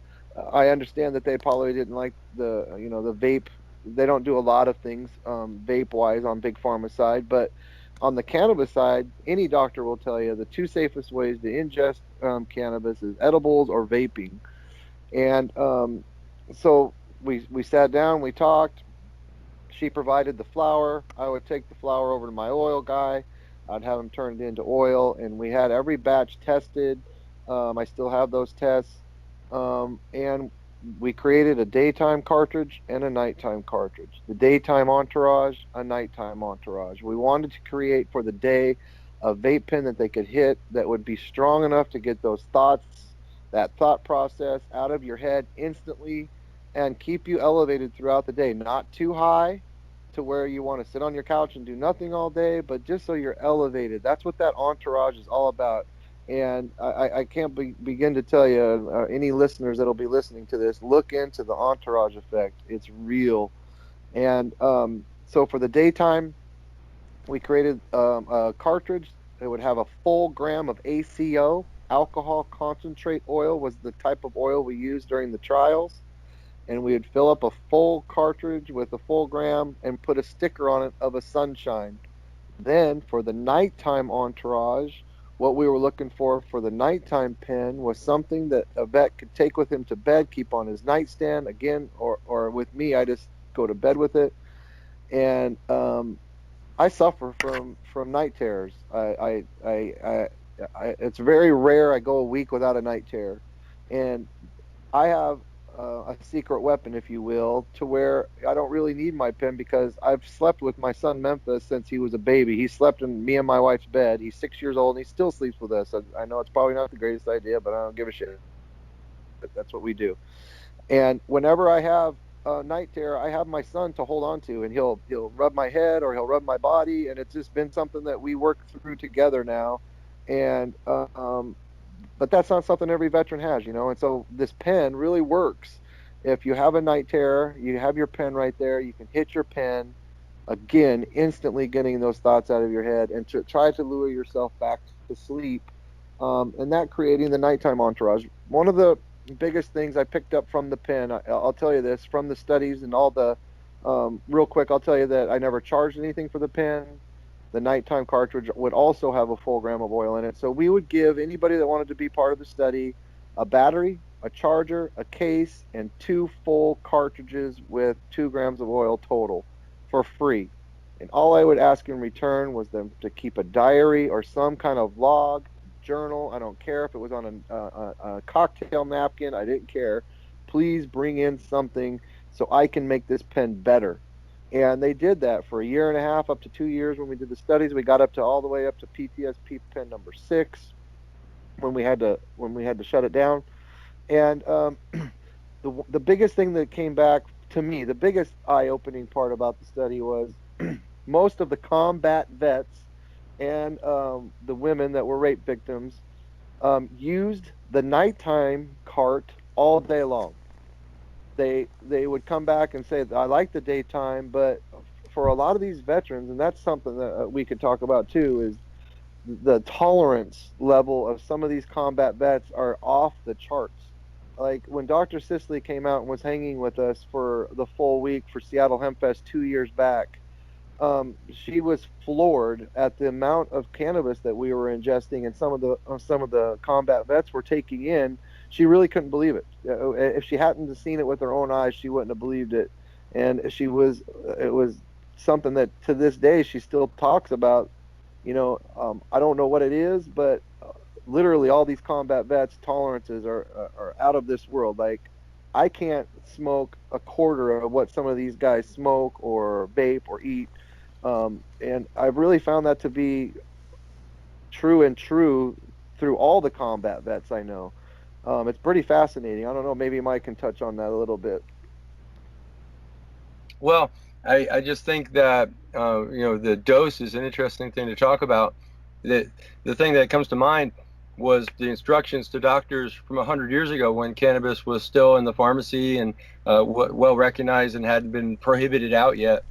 Speaker 3: I understand that they probably didn't like the vape. They don't do a lot of things vape wise on Big Pharma side, but on the cannabis side, any doctor will tell you the two safest ways to ingest cannabis is edibles or vaping. And so we sat down, we talked. She provided the flour. I would take the flour over to my oil guy. I'd have him turn it into oil, and we had every batch tested. I still have those tests. And we created a daytime cartridge and a nighttime cartridge. The daytime entourage, a nighttime entourage. We wanted to create for the day a vape pen that they could hit that would be strong enough to get those thoughts, that thought process out of your head instantly and keep you elevated throughout the day. Not too high to where you want to sit on your couch and do nothing all day, but just so you're elevated. That's what that entourage is all about. And I can't begin to tell you, any listeners that'll be listening to this, look into the entourage effect. It's real. And so for the daytime, we created a cartridge that would have a full gram of ACO, alcohol concentrate oil was the type of oil we used during the trials. And we would fill up a full cartridge with a full gram and put a sticker on it of a sunshine. Then for the nighttime entourage, what we were looking for the nighttime pen was something that a vet could take with him to bed, keep on his nightstand again, or with me, I just go to bed with it. And I suffer from night terrors. It's very rare I go a week without a night terror, and I have a secret weapon, if you will, to where I don't really need my pen because I've slept with my son Memphis since he was a baby. He slept in me and my wife's bed. He's 6 years old and he still sleeps with us. I know it's probably not the greatest idea, but I don't give a shit. That's what we do. And whenever I have a night terror, I have my son to hold on to, and he'll rub my head or he'll rub my body, and it's just been something that we work through together now. And but that's not something every veteran has, and so this pen really works. If you have a night terror, you have your pen right there, you can hit your pen, again, instantly getting those thoughts out of your head, and to try to lure yourself back to sleep, and that creating the nighttime entourage. One of the biggest things I picked up from the pen, I'll tell you this, from the studies and all the, real quick, I'll tell you that I never charged anything for the pen. The nighttime cartridge would also have a full gram of oil in it. So we would give anybody that wanted to be part of the study a battery, a charger, a case, and 2 full cartridges with 2 grams of oil total for free. And all I would ask in return was them to keep a diary or some kind of log journal. I don't care if it was on a cocktail napkin. I didn't care. Please bring in something so I can make this pen better. And they did that for a year and a half, up to 2 years. When we did the studies, we got up to all the way up to PTSP pen number 6 when we had to shut it down. And the biggest thing that came back to me, the biggest eye-opening part about the study was most of the combat vets and the women that were rape victims used the nighttime cart all day long. They would come back and say, I like the daytime, but for a lot of these veterans, and that's something that we could talk about too, is the tolerance level of some of these combat vets are off the charts. Like when Dr. Sisley came out and was hanging with us for the full week for Seattle Hempfest 2 years back, she was floored at the amount of cannabis that we were ingesting and some of the combat vets were taking in. She really couldn't believe it. If she hadn't seen it with her own eyes, she wouldn't have believed it. And it was something that to this day she still talks about. I don't know what it is, but literally all these combat vets tolerances are out of this world. Like, I can't smoke a quarter of what some of these guys smoke or vape or eat. And I've really found that to be true through all the combat vets I know. It's pretty fascinating. I don't know, maybe Mike can touch on that a little bit.
Speaker 2: Well, I just think that the dose is an interesting thing to talk about. The thing that comes to mind was the instructions to doctors from 100 years ago when cannabis was still in the pharmacy and well recognized and hadn't been prohibited out yet.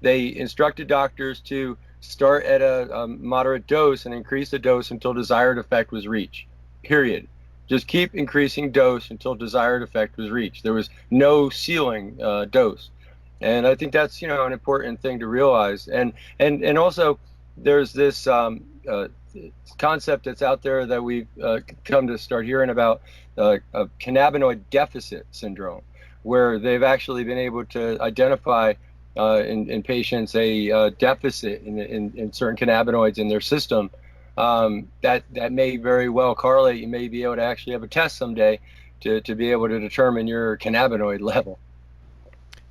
Speaker 2: They instructed doctors to start at a moderate dose and increase the dose until desired effect was reached, period. Just keep increasing dose until desired effect was reached. There was no ceiling dose. And I think that's, an important thing to realize. And also there's this concept that's out there that we've come to start hearing about, a cannabinoid deficit syndrome, where they've actually been able to identify in patients a deficit in certain cannabinoids in their system. That may very well correlate. You may be able to actually have a test someday to be able to determine your cannabinoid level.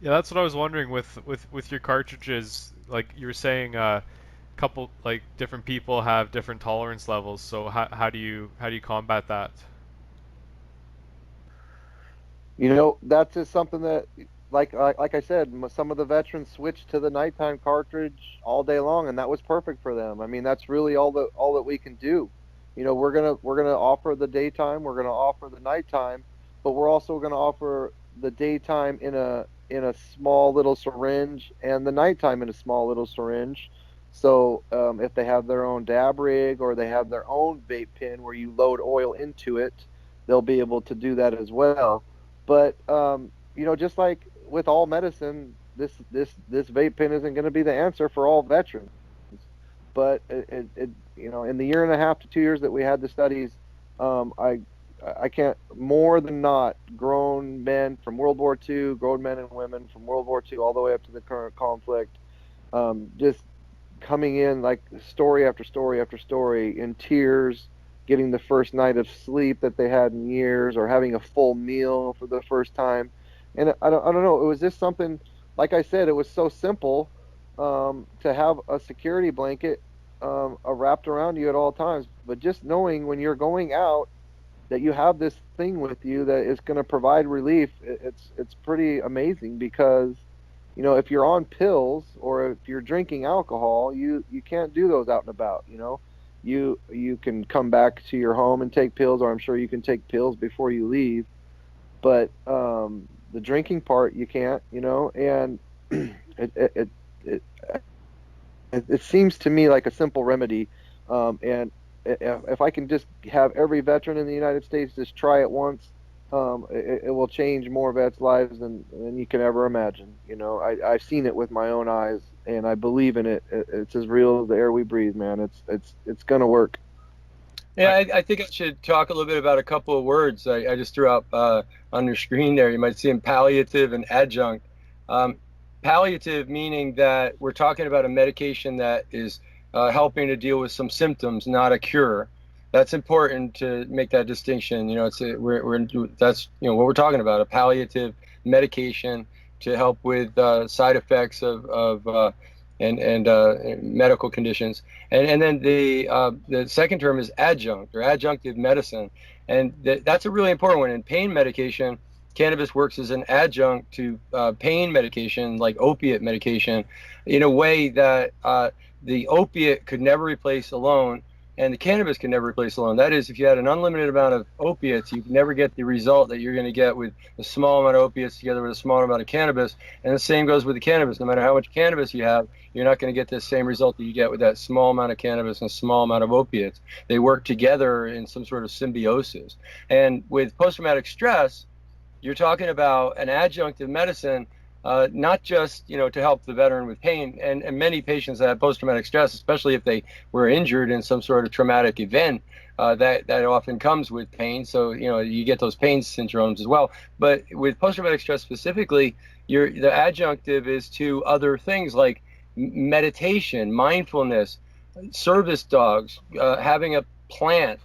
Speaker 1: Yeah, that's what I was wondering with your cartridges. Like you were saying, couple different people have different tolerance levels. So how do you combat that?
Speaker 3: That's just something that, like I said, some of the veterans switched to the nighttime cartridge all day long, and that was perfect for them. I mean, that's really all that we can do. We're gonna offer the daytime, we're gonna offer the nighttime, but we're also gonna offer the daytime in a small little syringe and the nighttime in a small little syringe. So if they have their own dab rig or they have their own vape pen where you load oil into it, they'll be able to do that as well. But just like with all medicine, this vape pen isn't going to be the answer for all veterans. But in the year and a half to 2 years that we had the studies, I can't more than not, grown men from World War II, grown men and women from World War II, all the way up to the current conflict, just coming in like story after story after story in tears, getting the first night of sleep that they had in years, or having a full meal for the first time. And I don't know, it was just something, like I said, it was so simple to have a security blanket wrapped around you at all times. But just knowing when you're going out that you have this thing with you that is going to provide relief, it's pretty amazing. Because if you're on pills or if you're drinking alcohol, you can't do those out and about. You can come back to your home and take pills, or I'm sure you can take pills before you leave, but the drinking part you can't. And it seems to me like a simple remedy. And if I can just have every veteran in the United States just try it once, it will change more vets' lives than you can ever imagine. I've seen it with my own eyes, and I believe in it. It's as real as the air we breathe, man. It's gonna work.
Speaker 2: Yeah, I think I should talk a little bit about a couple of words I just threw up on your screen there. You might see them: palliative and adjunct. Palliative meaning that we're talking about a medication that is helping to deal with some symptoms, not a cure. That's important to make that distinction. That's what we're talking about, a palliative medication to help with side effects of and medical conditions. And then the second term is adjunct or adjunctive medicine, and that's a really important one. In pain medication, cannabis works as an adjunct to pain medication, like opiate medication, in a way that the opiate could never replace alone, and the cannabis can never replace alone. That is, if you had an unlimited amount of opiates, you could never get the result that you're going to get with a small amount of opiates together with a small amount of cannabis. And the same goes with the cannabis. No matter how much cannabis you have, you're not going to get the same result that you get with that small amount of cannabis and a small amount of opiates. They work together in some sort of symbiosis. And with post-traumatic stress, you're talking about an adjunctive medicine, not just to help the veteran with pain, and many patients that have post-traumatic stress, especially if they were injured in some sort of traumatic event, that often comes with pain. So you get those pain syndromes as well. But with post-traumatic stress specifically, the adjunctive is to other things like meditation, mindfulness, service dogs, having a plant,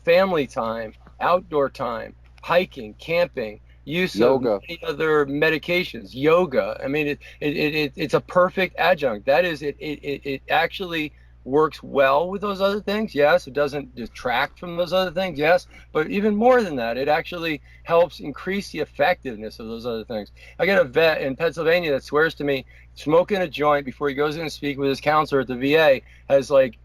Speaker 2: family time, outdoor time, hiking, camping, use
Speaker 3: Yoga.
Speaker 2: of many other medications, yoga. I mean, it's a perfect adjunct. That is, it actually works well with those other things. Yes, it doesn't detract from those other things. Yes, but even more than that, it actually helps increase the effectiveness of those other things. I got a vet in Pennsylvania that swears to me smoking a joint before he goes in and speak with his counselor at the VA has like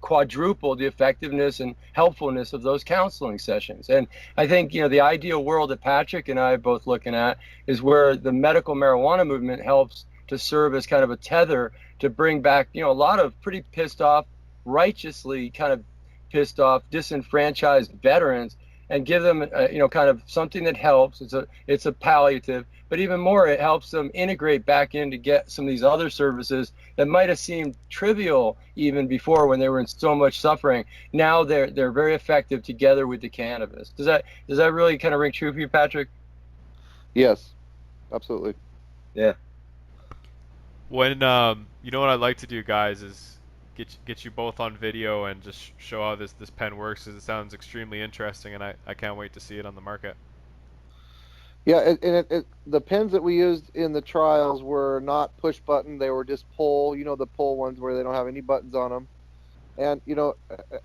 Speaker 2: quadrupled the effectiveness and helpfulness of those counseling sessions. And I think the ideal world that Patrick and I are both looking at is where the medical marijuana movement helps to serve as kind of a tether to bring back a lot of pretty pissed off, righteously kind of pissed off, disenfranchised veterans, and give them kind of something that helps. It's a palliative, but even more, it helps them integrate back in to get some of these other services that might have seemed trivial even before when they were in so much suffering. Now they're very effective together with the cannabis. Does that really kind of ring true for you, Patrick?
Speaker 3: Yes, absolutely.
Speaker 2: Yeah.
Speaker 1: When you know what I'd like to do, guys, is get you both on video and just show how this pen works, because it sounds extremely interesting, and I can't wait to see it on the market.
Speaker 3: Yeah, the pens that we used in the trials were not push button; they were just pull. The pull ones where they don't have any buttons on them, and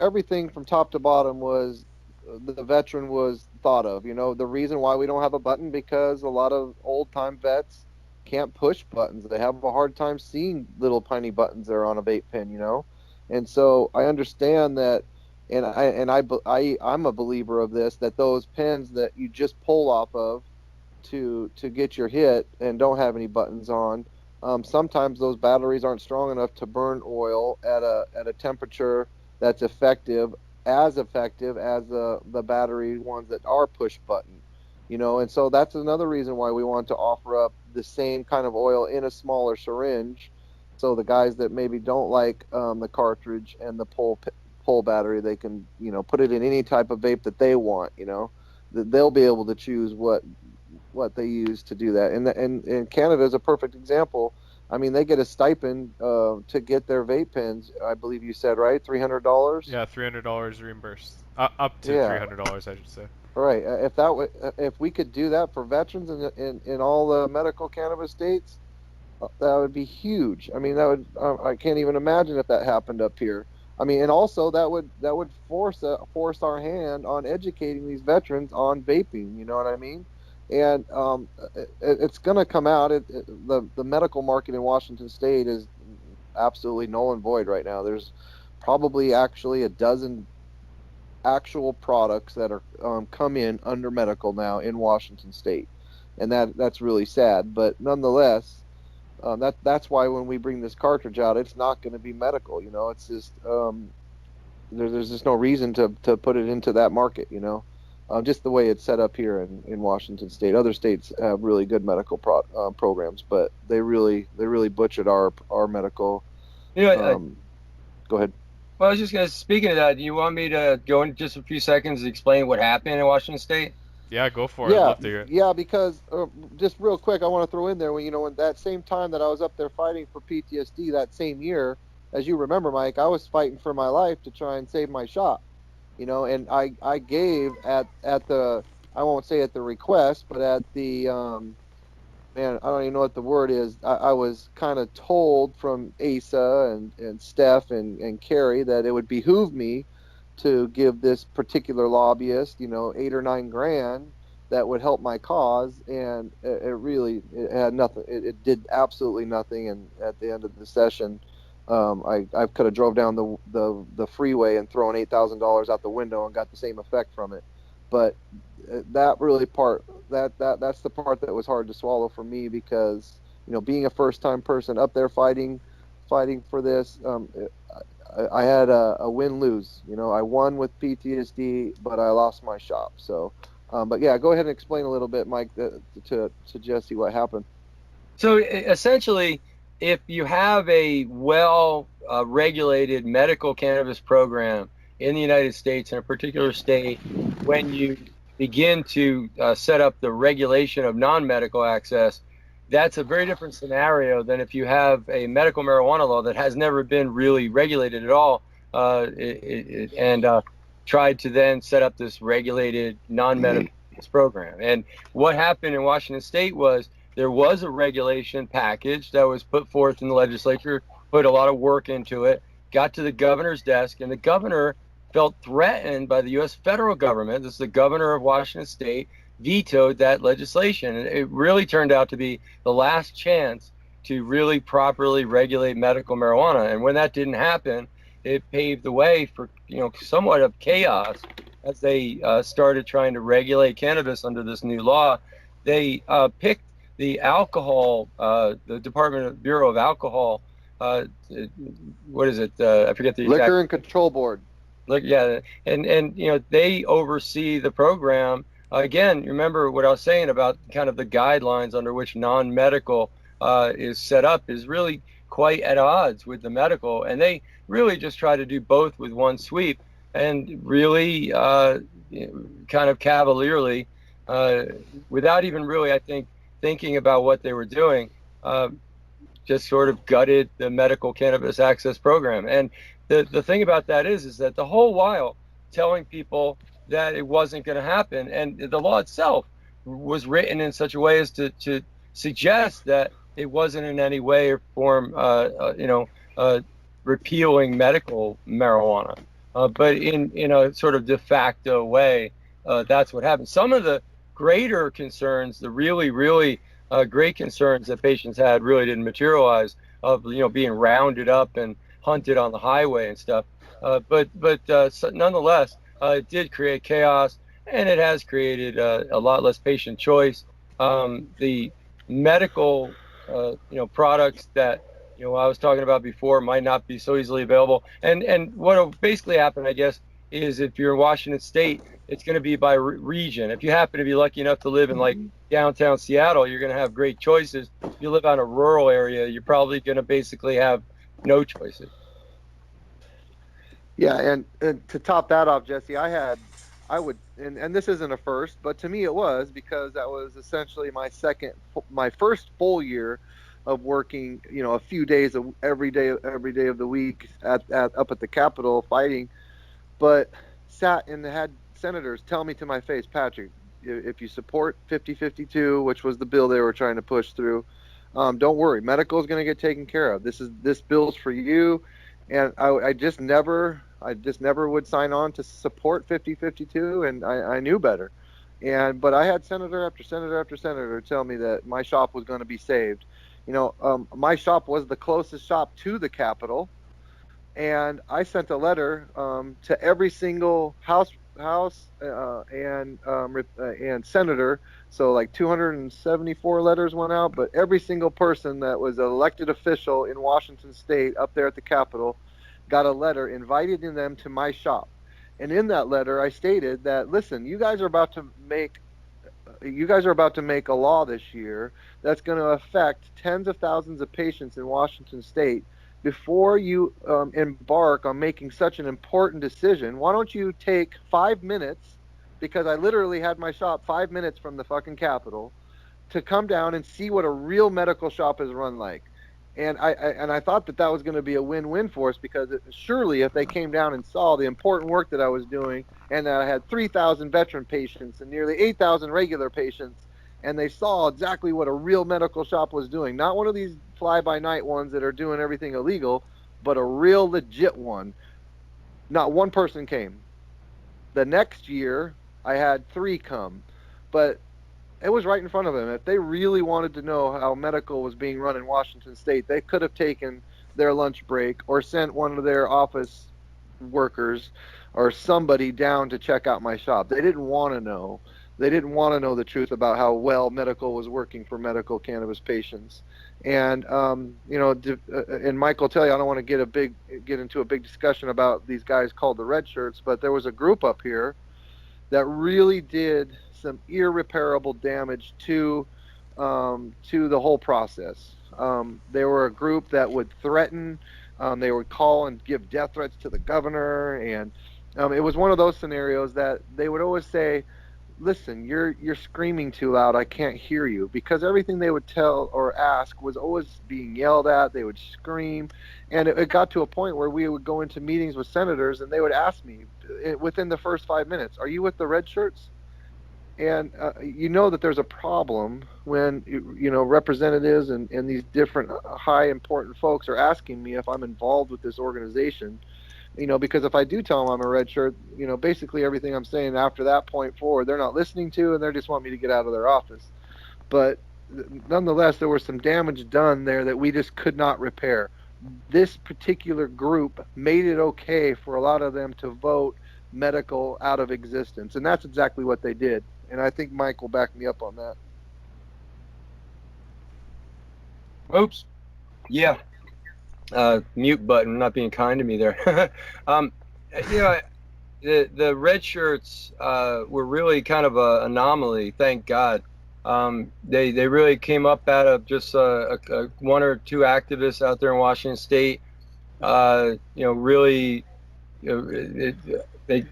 Speaker 3: everything from top to bottom was the veteran was thought of. The reason why we don't have a button, because a lot of old time vets can't push buttons. They have a hard time seeing little tiny buttons there on a vape pen, and so I understand that, and I'm a believer of this, that those pens that you just pull off of to get your hit and don't have any buttons on, sometimes those batteries aren't strong enough to burn oil at a temperature that's effective as the battery ones that are push button. And so that's another reason why we want to offer up the same kind of oil in a smaller syringe, so the guys that maybe don't like the cartridge and the pull battery, they can put it in any type of vape that they want. That they'll be able to choose what they use to do that. And Canada is a perfect example. I mean, they get a stipend to get their vape pens. I believe you said, right, $300.
Speaker 1: Yeah, $300 reimbursed, up to $300, I should say.
Speaker 3: Right. If we could do that for veterans in all the medical cannabis states, that would be huge. I mean, that would I can't even imagine if that happened up here. I mean, and also that would force our hand on educating these veterans on vaping. You know what I mean? And it's going to come out. The medical market in Washington State is absolutely null and void right now. There's probably actually a dozen actual products that are come in under medical now in Washington State, and that's really sad. But nonetheless, that's why when we bring this cartridge out, it's not going to be medical. It's just there's just no reason to put it into that market. Just the way it's set up here in Washington State. Other states have really good medical programs, but they really butchered our medical. Go ahead.
Speaker 2: Well, I was just going to, speaking of that, do you want me to go in just a few seconds and explain what happened in Washington State?
Speaker 1: Yeah, go for it. I'd love to hear it.
Speaker 3: Yeah, because just real quick, I want to throw in there, when that same time that I was up there fighting for PTSD that same year, as you remember, Mike, I was fighting for my life to try and save my shop. And I gave at the, I won't say at the request, but at the, man, I don't even know what the word is. I was kind of told from Asa and Steph and Carrie that it would behoove me to give this particular lobbyist, 8 or 9 grand that would help my cause. And it had nothing. It did absolutely nothing. And at the end of the session, I could have drove down the freeway and thrown $8,000 out the window and got the same effect from it. But that's the part that was hard to swallow for me, because being a first time person up there fighting for this, I had a win lose. I won with PTSD, but I lost my shop. So, but yeah, go ahead and explain a little bit, Mike, to Jesse what happened.
Speaker 2: So essentially, if you have a well regulated medical cannabis program in the United States, in a particular state, when you begin to set up the regulation of non-medical access, that's a very different scenario than if you have a medical marijuana law that has never been really regulated at all, and tried to then set up this regulated non-medical program. And what happened in Washington State was there was a regulation package that was put forth in the legislature, put a lot of work into it, got to the governor's desk, and the governor felt threatened by the U.S. federal government. This is the governor of Washington State, vetoed that legislation. And it really turned out to be the last chance to really properly regulate medical marijuana. And when that didn't happen, it paved the way for somewhat of chaos as they started trying to regulate cannabis under this new law. They picked the alcohol, the Bureau of Alcohol, what is it? I forget the exact.
Speaker 3: Liquor and Control Board.
Speaker 2: Yeah, and they oversee the program. Again, remember what I was saying about kind of the guidelines under which non-medical is set up is really quite at odds with the medical, and they really just try to do both with one sweep, and really kind of cavalierly, without even really, I think, thinking about what they were doing, just sort of gutted the medical cannabis access program. And the thing about that is that the whole while telling people that it wasn't going to happen, and the law itself was written in such a way as to suggest that it wasn't in any way or form, repealing medical marijuana, but in a sort of de facto way, that's what happened. Some of the greater concerns, the really, really great concerns that patients had, really didn't materialize, of being rounded up and hunted on the highway and stuff. But nonetheless, it did create chaos, and it has created a lot less patient choice. The medical, products that I was talking about before might not be so easily available. And what will basically happen, I guess, is if you're in Washington State, it's going to be by region. If you happen to be lucky enough to live in like downtown Seattle, you're going to have great choices. If you live on a rural area, you're probably going to basically have no choices.
Speaker 3: Yeah, and to top that off, Jesse, I would, and this isn't a first, but to me it was, because that was essentially my first full year of working, a few days every day of the week up at the Capitol fighting, but sat and had senators tell me to my face, Patrick, if you support 5052, which was the bill they were trying to push through, don't worry, medical is going to get taken care of. This bill's for you. And I just never would sign on to support 5052, and I knew better. But I had senator after senator after senator tell me that my shop was going to be saved. My shop was the closest shop to the Capitol, and I sent a letter to every single House and senator. So like 274 letters went out, but every single person that was an elected official in Washington State up there at the Capitol got a letter inviting them to my shop. And in that letter, I stated that, listen, you guys are about to make a law this year that's going to affect tens of thousands of patients in Washington State. Before you embark on making such an important decision, why don't you take 5 minutes, because I literally had my shop 5 minutes from the fucking Capitol, to come down and see what a real medical shop is run like. And I thought that was going to be a win-win for us, because surely if they came down and saw the important work that I was doing, and that I had 3,000 veteran patients and nearly 8,000 regular patients, and they saw exactly what a real medical shop was doing, not one of these fly-by-night ones that are doing everything illegal, but a real legit one, not one person came. The next year, I had 3 come, but it was right in front of them. If they really wanted to know how medical was being run in Washington State, they could have taken their lunch break or sent one of their office workers or somebody down to check out my shop. They didn't want to know. They didn't want to know the truth about how well medical was working for medical cannabis patients. And and Mike will tell you, I don't want to get into a big discussion about these guys called the red shirts, but there was a group up here that really did some irreparable damage to the whole process. They were a group that would threaten. They would call and give death threats to the governor, and it was one of those scenarios that they would always say, "Listen, you're screaming too loud. I can't hear you," because everything they would tell or ask was always being yelled at. They would scream, and it got to a point where we would go into meetings with senators, and they would ask me within the first 5 minutes, "Are you with the red shirts?" And you know that there's a problem when representatives and these different high important folks are asking me if I'm involved with this organization. Because if I do tell them I'm a red shirt, basically everything I'm saying after that point forward, they're not listening to, and they just want me to get out of their office. But nonetheless, there was some damage done there that we just could not repair. This particular group made it okay for a lot of them to vote medical out of existence, and that's exactly what they did. And I think Mike will back me up on that.
Speaker 2: Oops. Yeah. Mute button, not being kind to me there. The red shirts were really kind of an anomaly, thank God. They really came up out of just one or two activists out there in Washington State. Really, they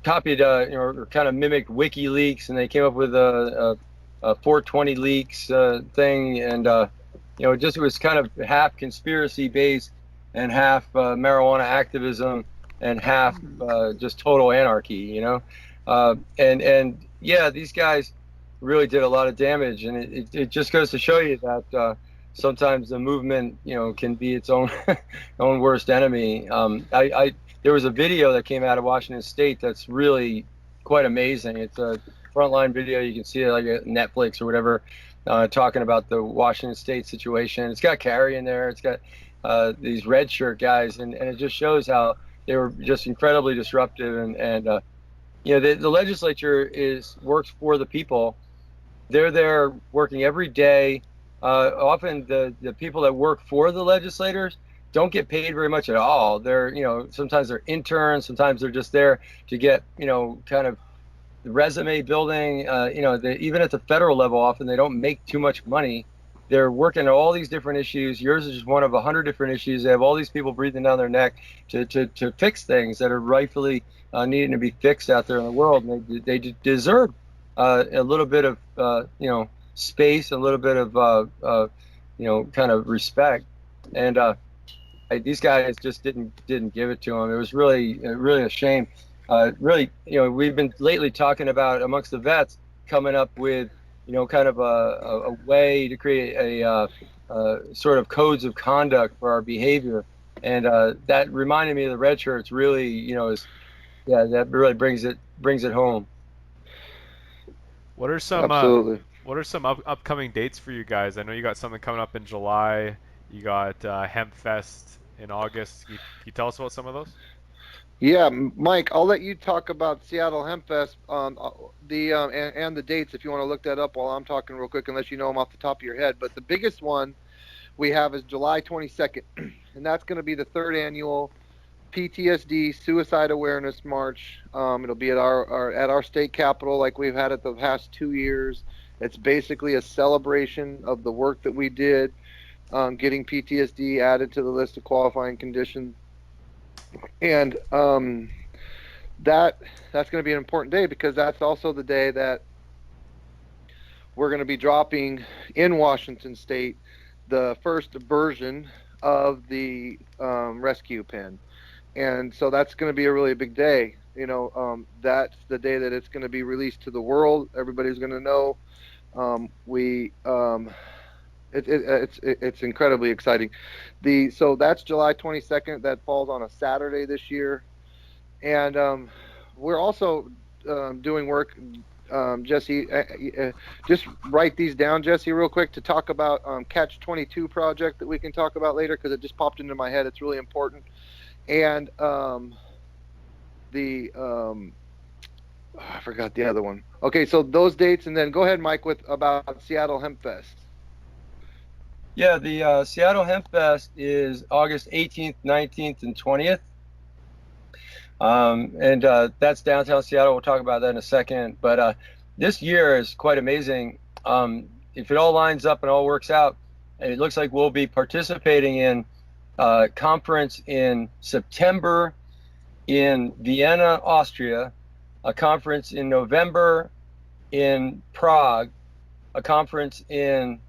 Speaker 2: copied, or kind of mimicked WikiLeaks, and they came up with a 420 leaks thing, and it was kind of half conspiracy based and half marijuana activism and half just total anarchy, and these guys really did a lot of damage, and it just goes to show you that sometimes the movement, can be its own own worst enemy. There was a video that came out of Washington State that's really quite amazing. It's a frontline video. You can see it like at Netflix or whatever, talking about the Washington State situation. It's got Carrie in there. It's got these red shirt guys, and it just shows how they were just incredibly disruptive. And the legislature works for the people. They're there working every day. Often the people that work for the legislators don't get paid very much at all. They're, sometimes they're interns, sometimes they're just there to get, kind of resume building. Even at the federal level, often they don't make too much money. They're working on all these different issues. Yours is just one of 100 different issues. They have all these people breathing down their neck to fix things that are rightfully needing to be fixed out there in the world. And they deserve a little bit of, space, a little bit of, kind of respect. And these guys just didn't give it to them. It was really a shame. We've been lately talking about amongst the vets coming up with, kind of a way to create a sort of codes of conduct for our behavior, and that reminded me of the red shirts. Really, that really brings it home.
Speaker 1: What are some
Speaker 3: Absolutely.
Speaker 1: What are some upcoming dates for you guys? I know you got something coming up in July. You got Hempfest in August. Can you tell us about some of those?
Speaker 3: Yeah, Mike, I'll let you talk about Seattle Hempfest and the dates if you want to look that up while I'm talking real quick, unless you know them off the top of your head. But the biggest one we have is July 22nd, and that's going to be the 3rd annual PTSD Suicide Awareness March. It'll be at our state capitol like we've had it the past 2 years. It's basically a celebration of the work that we did, getting PTSD added to the list of qualifying conditions. And that's going to be an important day, because that's also the day that we're going to be dropping in Washington State the first version of the rescue pen. And so that's going to be a really big day. That's the day that it's going to be released to the world. Everybody's going to know. It's incredibly exciting. So that's July 22nd. That falls on a Saturday this year, and we're also doing work. Jesse, just write these down, Jesse, real quick, to talk about Catch 22 project that we can talk about later, because it just popped into my head. It's really important. And I forgot the other one. Okay, so those dates, and then go ahead, Mike, with about Seattle Hempfest.
Speaker 2: Yeah, the Seattle Hempfest is August 18th, 19th, and 20th. And that's downtown Seattle. We'll talk about that in a second. But this year is quite amazing. If it all lines up and all works out, it looks like we'll be participating in a conference in September in Vienna, Austria, a conference in November in Prague, a conference in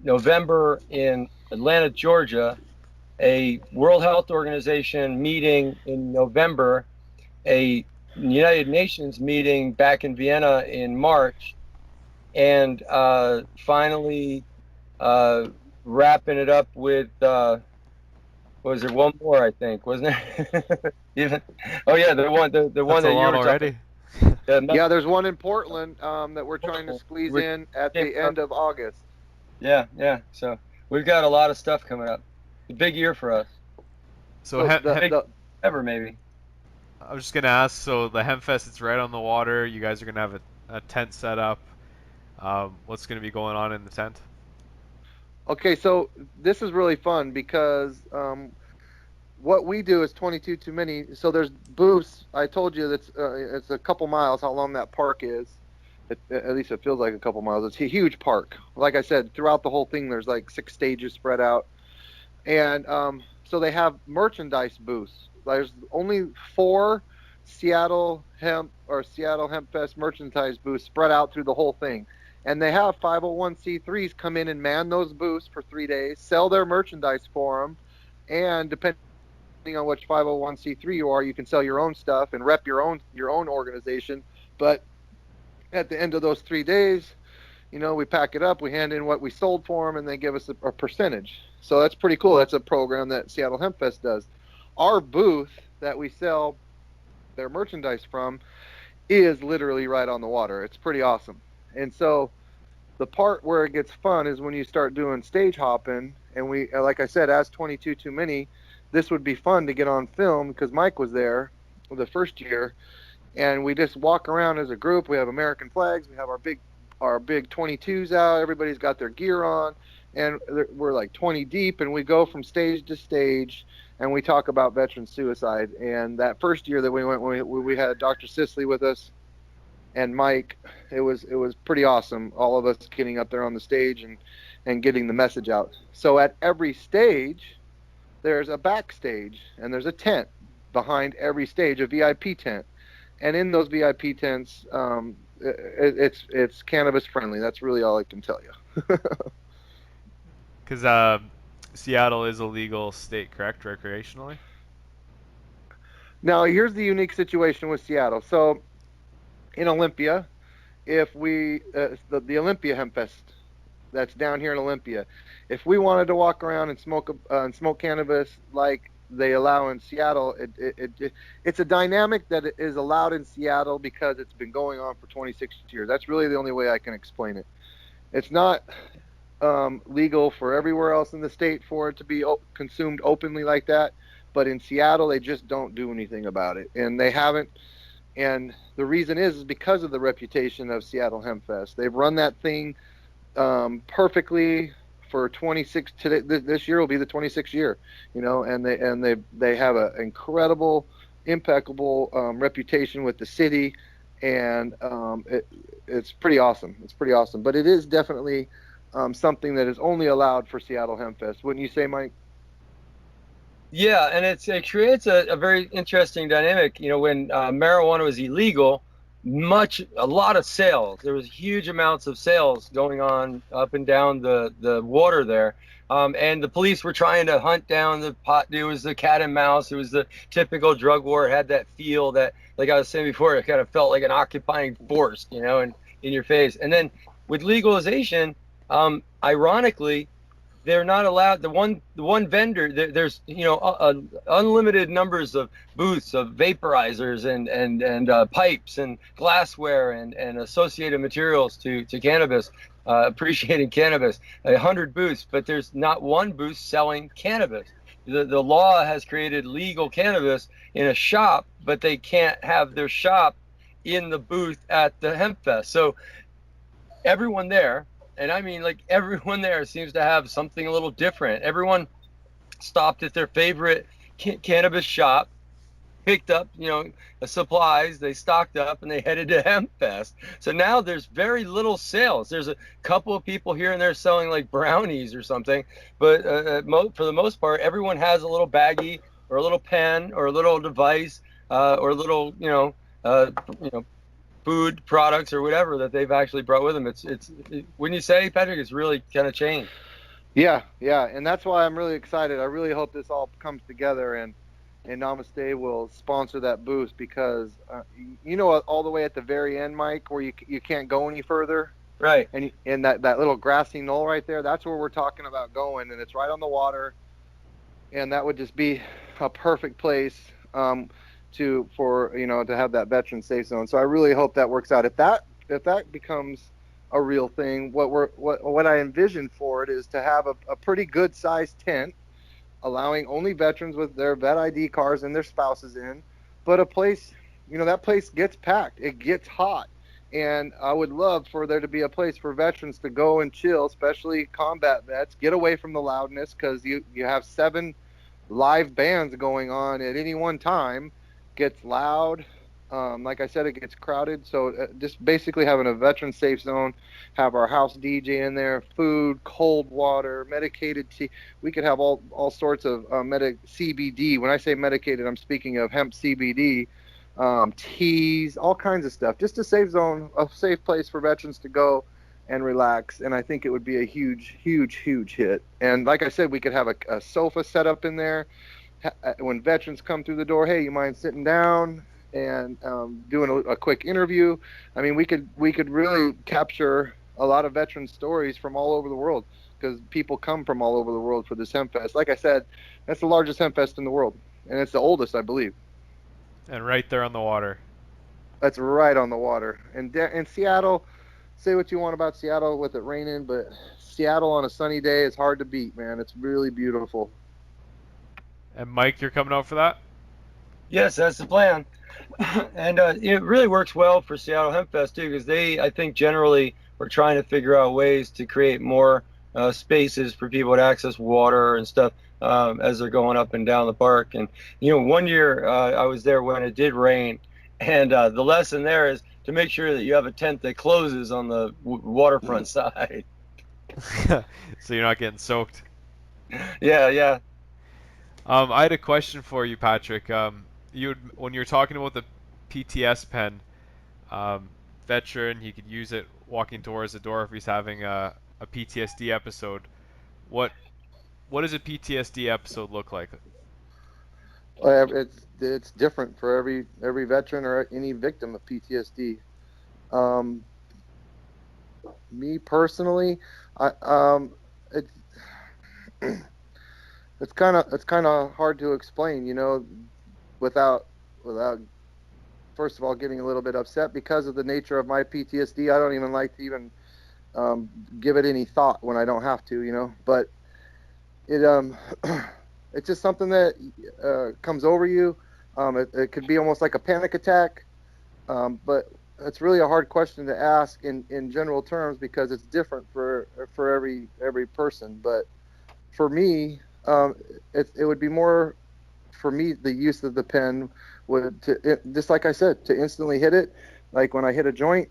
Speaker 2: November in Atlanta, Georgia, a World Health Organization meeting in November, a United Nations meeting back in Vienna in March, and finally wrapping it up with, was there one more, I think, wasn't there? Oh yeah, the one that you were
Speaker 1: already.
Speaker 3: Yeah, there's one in Portland that we're trying to squeeze in at the end of August.
Speaker 2: Yeah. So we've got a lot of stuff coming up. A big year for us.
Speaker 1: So
Speaker 2: ever maybe.
Speaker 1: I was just gonna ask. So the Hempfest, it's right on the water. You guys are gonna have a tent set up. What's gonna be going on in the tent?
Speaker 3: Okay, so this is really fun because what we do is 22 too many. So there's booths. I told you that it's a couple miles how long that park is. At least it feels like a couple miles. It's a huge park. Like I said, throughout the whole thing, there's like 6 stages spread out. And so they have merchandise booths. There's only 4 Seattle Hempfest merchandise booths spread out through the whole thing. And they have 501c3s come in and man those booths for 3 days, sell their merchandise for them, and depending on which 501c3 you are, you can sell your own stuff and rep your own organization. But at the end of those 3 days, we pack it up, we hand in what we sold for them, and they give us a percentage. So that's pretty cool. That's a program that Seattle Hempfest does. Our booth that we sell their merchandise from is literally right on the water. It's pretty awesome. And so the part where it gets fun is when you start doing stage hopping. And we, like I said, as 22 too many, this would be fun to get on film because Mike was there the first year. And we just walk around as a group. We have American flags. We have our big 22s out. Everybody's got their gear on. And we're like 20 deep. And we go from stage to stage. And we talk about veteran suicide. And that first year that we went, we had Dr. Sisley with us and Mike. It was pretty awesome. All of us getting up there on the stage and getting the message out. So at every stage, there's a backstage. And there's a tent behind every stage, a VIP tent. And in those VIP tents, it's cannabis friendly. That's really all I can tell you.
Speaker 1: Because Seattle is a legal state, correct, recreationally?
Speaker 3: Now, here's the unique situation with Seattle. So, in Olympia, if we the Olympia Hempfest, that's down here in Olympia, if we wanted to walk around and smoke cannabis like they allow in Seattle, it's a dynamic that is allowed in Seattle because it's been going on for 26 years. That's really the only way I can explain it. It's not legal for everywhere else in the state for it to be consumed openly like that, but in Seattle they just don't do anything about it, and they haven't. And the reason is because of the reputation of Seattle Hempfest. They've run that thing perfectly for 26. Today, this year will be the 26th year, and they have an incredible, impeccable reputation with the city, and it's pretty awesome. It's pretty awesome, but it is definitely something that is only allowed for Seattle Hempfest. Wouldn't you say, Mike?
Speaker 2: Yeah, and it creates a very interesting dynamic. When marijuana was illegal, a lot of sales. There was huge amounts of sales going on up and down the water there. And the police were trying to hunt down the pot. It was the cat and mouse. It was the typical drug war. It had that feel that, like I was saying before, it kind of felt like an occupying force, you know, and in your face. And then with legalization, ironically, they're not allowed. The one vendor, there's, you know, unlimited numbers of booths of vaporizers and pipes and glassware and associated materials to cannabis, appreciating cannabis. 100 booths, but there's not one booth selling cannabis. The law has created legal cannabis in a shop, but they can't have their shop in the booth at the Hempfest. So everyone there, and I mean, like, everyone there seems to have something a little different. Everyone stopped at their favorite cannabis shop, picked up, you know, the supplies, they stocked up, and they headed to Hempfest. So now there's very little sales. There's a couple of people here and there selling like brownies or something, but for the most part, everyone has a little baggie or a little pen or a little device or a little, you know, food products or whatever that they've actually brought with them. When you say, Patrick, it's really kind of changed.
Speaker 3: Yeah, and that's why I'm really excited. I really hope this all comes together, and Namaste will sponsor that booth, because you know, all the way at the very end, Mike, where you can't go any further.
Speaker 2: Right.
Speaker 3: And that little grassy knoll right there, that's where we're talking about going, and it's right on the water, and that would just be a perfect place to have that veteran safe zone. So I really hope that works out. If that becomes a real thing, what I envision for it is to have a pretty good sized tent, allowing only veterans with their vet ID cards and their spouses in, but a place, you know, that place gets packed, it gets hot, and I would love for there to be a place for veterans to go and chill, especially combat vets, get away from the loudness, because you have 7 live bands going on at any one time. Gets loud, like I said, it gets crowded. So just basically having a veteran safe zone, have our house DJ in there, food, cold water, medicated tea. We could have all sorts of CBD. When I say medicated, I'm speaking of hemp CBD, teas, all kinds of stuff. Just a safe zone, a safe place for veterans to go and relax. And I think it would be a huge, huge, huge hit. And like I said, we could have a sofa set up in there. When veterans come through the door, hey, you mind sitting down and doing a quick interview? I mean, we could really capture a lot of veteran stories from all over the world, because people come from all over the world for this Hempfest. Like I said, that's the largest Hempfest in the world, and it's the oldest, I believe.
Speaker 1: And right there on the water.
Speaker 3: That's right on the water. And in Seattle, say what you want about Seattle with it raining, but Seattle on a sunny day is hard to beat, man. It's really beautiful.
Speaker 1: And Mike, you're coming out for that?
Speaker 2: Yes, that's the plan. And it really works well for Seattle Hempfest too, because they, I think, generally are trying to figure out ways to create more spaces for people to access water and stuff as they're going up and down the park. And, you know, one year I was there when it did rain, and the lesson there is to make sure that you have a tent that closes on the waterfront side.
Speaker 1: So you're not getting soaked.
Speaker 2: Yeah.
Speaker 1: I had a question for you, Patrick. When you were talking about the PTS pen, veteran, he could use it walking towards the door if he's having a PTSD episode. What does a PTSD episode look like?
Speaker 3: It's different for every veteran or any victim of PTSD. Me personally, it's kind of hard to explain, you know, without first of all getting a little bit upset because of the nature of my PTSD. I don't even like to even give it any thought when I don't have to, you know. But it's just something that comes over you. It could be almost like a panic attack, but it's really a hard question to ask in general terms, because it's different for every person. But for me, it would be more, for me, the use of the pen would just like I said, to instantly hit it. Like when I hit a joint,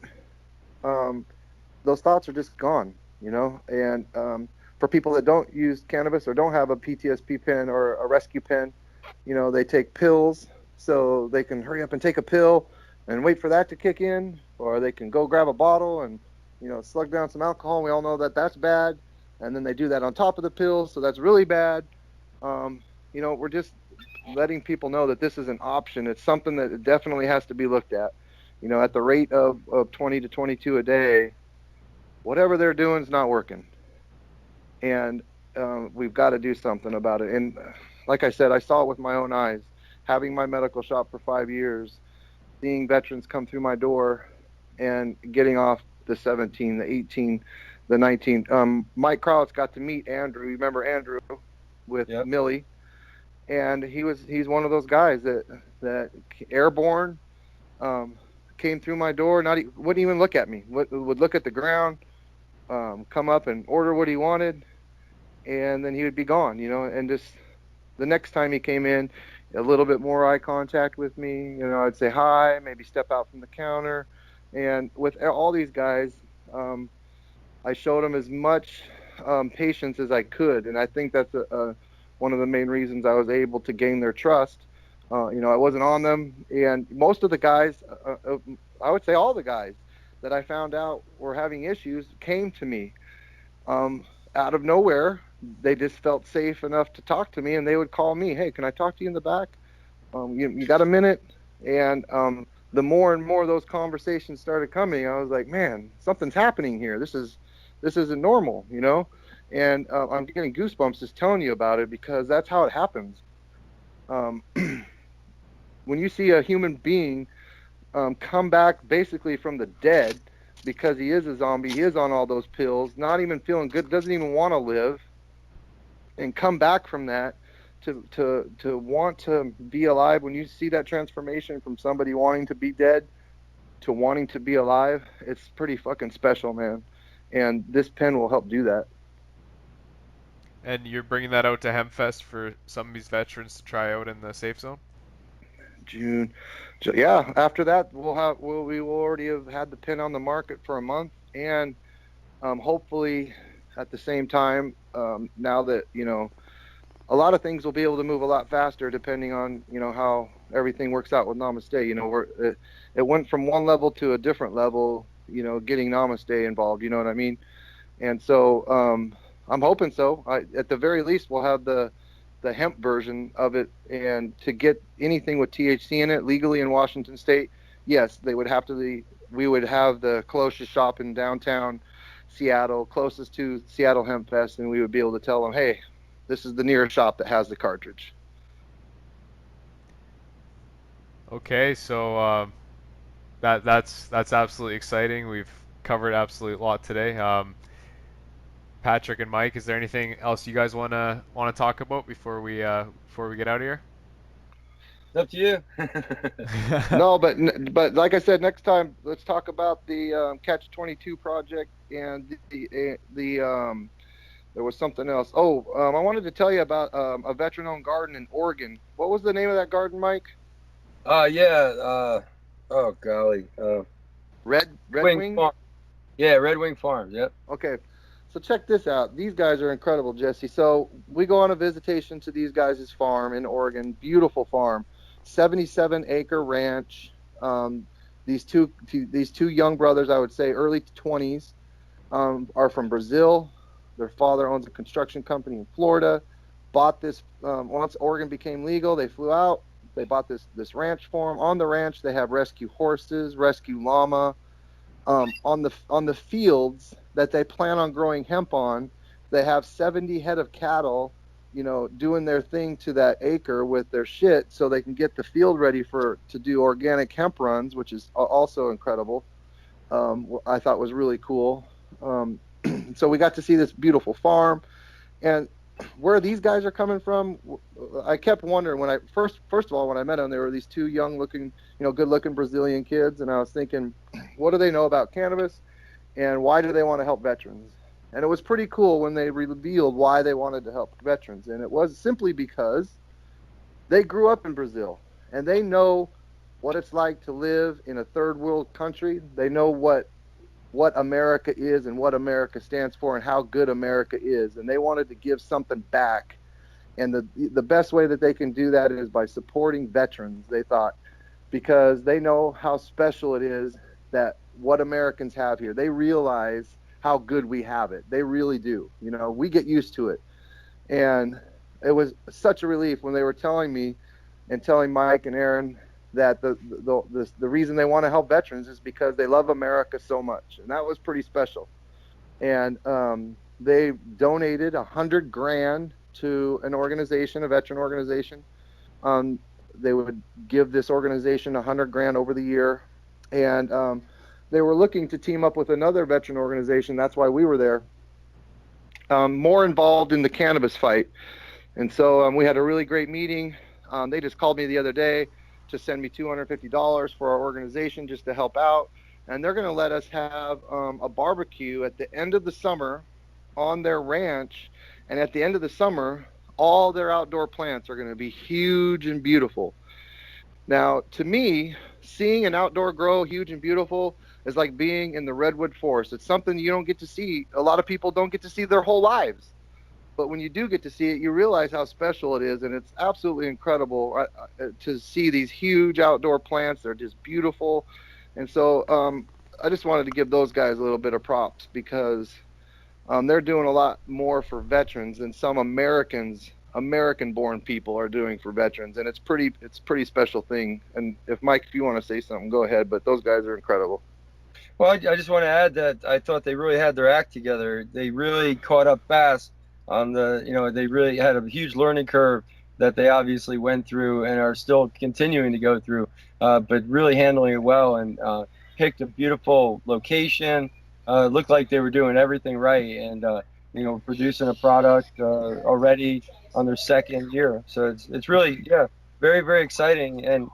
Speaker 3: those thoughts are just gone, you know. And for people that don't use cannabis or don't have a PTSD pen or a rescue pen, you know, they take pills so they can hurry up and take a pill and wait for that to kick in, or they can go grab a bottle and, you know, slug down some alcohol. We all know that that's bad. And then they do that on top of the pills, so that's really bad. You know, we're just letting people know that this is an option. It's something that definitely has to be looked at. You know, at the rate of 20 to 22 a day, whatever they're doing is not working. And we've got to do something about it. And like I said, I saw it with my own eyes. Having my medical shop for 5 years, seeing veterans come through my door and getting off the 17, the 18, the 19. Mike Krawitz got to meet Andrew. You remember Andrew with
Speaker 2: Yep.
Speaker 3: Millie? And he's one of those guys that airborne, came through my door, wouldn't even look at me, would look at the ground, come up and order what he wanted, and then he would be gone, you know. And just the next time he came in, a little bit more eye contact with me, you know, I'd say hi, maybe step out from the counter. And with all these guys, I showed them as much patience as I could, and I think that's one of the main reasons I was able to gain their trust. You know, I wasn't on them, and most of the guys, I would say all the guys that I found out were having issues came to me out of nowhere. They just felt safe enough to talk to me, and they would call me, "Hey, can I talk to you in the back? You got a minute?" And the more and more those conversations started coming, I was like, "Man, something's happening here. This isn't normal, you know." And I'm getting goosebumps just telling you about it, because that's how it happens. When you see a human being come back basically from the dead, because he is a zombie, he is on all those pills, not even feeling good, doesn't even want to live, and come back from that to want to be alive. When you see that transformation from somebody wanting to be dead to wanting to be alive, it's pretty fucking special, man. And this pen will help do that.
Speaker 1: And you're bringing that out to Hempfest for some of these veterans to try out in the safe zone?
Speaker 3: June. Yeah, after that we will already have had the pen on the market for a month, and hopefully at the same time, now that, you know, a lot of things will be able to move a lot faster depending on, you know, how everything works out with Namaste. You know, it went from one level to a different level, you know, getting Namaste involved, you know what I mean? And so I'm hoping so. At the very least, we'll have the hemp version of it, and to get anything with THC in it legally in Washington State, yes, we would have the closest shop in downtown Seattle, closest to Seattle Hempfest, and we would be able to tell them, hey, this is the nearest shop that has the cartridge.
Speaker 1: Okay, so that's absolutely exciting. We've covered absolutely a lot today. Patrick and Mike, is there anything else you guys wanna talk about before we get out of here?
Speaker 2: It's up to you.
Speaker 3: No, but like I said, next time let's talk about the Catch 22 project, and there was something else. Oh, I wanted to tell you about a veteran-owned garden in Oregon. What was the name of that garden, Mike?
Speaker 2: Yeah. Oh golly.
Speaker 3: Red Wing?
Speaker 2: Farm. Yeah, Red Wing Farms. Yep.
Speaker 3: Okay. So check this out. These guys are incredible, Jesse. So we go on a visitation to these guys' farm in Oregon. Beautiful farm, 77-acre ranch. These two young brothers, I would say early 20s, are from Brazil. Their father owns a construction company in Florida. Bought this once Oregon became legal. They flew out. They bought this ranch farm. On the ranch, they have rescue horses, rescue llama. On the fields that they plan on growing hemp on, they have 70 head of cattle, you know, doing their thing to that acre with their shit, so they can get the field ready to do organic hemp runs, which is also incredible. I thought was really cool. So we got to see this beautiful farm, and where these guys are coming from, I kept wondering when I first of all, when I met them, they were these two young looking, you know, good looking Brazilian kids, and I was thinking, what do they know about cannabis, and why do they want to help veterans? And it was pretty cool when they revealed why they wanted to help veterans, and it was simply because they grew up in Brazil, and they know what it's like to live in a third world country. They know what America is and what America stands for and how good America is, and they wanted to give something back. And the best way that they can do that is by supporting veterans. They thought, because they know how special it is that what Americans have here. They realize how good we have it. They really do. You know, we get used to it. And it was such a relief when they were telling me and telling Mike and Aaron that the reason they want to help veterans is because they love America so much. And that was pretty special. And they donated $100,000 to an organization, a veteran organization. They would give this organization $100,000 over the year, and they were looking to team up with another veteran organization. That's why we were there, more involved in the cannabis fight. And so we had a really great meeting. They just called me the other day to send me $250 for our organization just to help out, and they're going to let us have a barbecue at the end of the summer on their ranch. And at the end of the summer, all their outdoor plants are going to be huge and beautiful. Now, to me, seeing an outdoor grow huge and beautiful is like being in the redwood forest. It's something you don't get to see. A lot of people don't get to see their whole lives. But when you do get to see it, you realize how special it is. And it's absolutely incredible to see these huge outdoor plants. They're just beautiful. And so I just wanted to give those guys a little bit of props, because they're doing a lot more for veterans than some American-born people are doing for veterans, and it's pretty special thing. And if Mike, if you want to say something, go ahead. But those guys are incredible.
Speaker 2: Well, I just want to add that I thought they really had their act together. They really caught up fast on they really had a huge learning curve that they obviously went through and are still continuing to go through, but really handling it well, and picked a beautiful location. Looked like they were doing everything right, and producing a product already on their second year. So it's really, very, very exciting and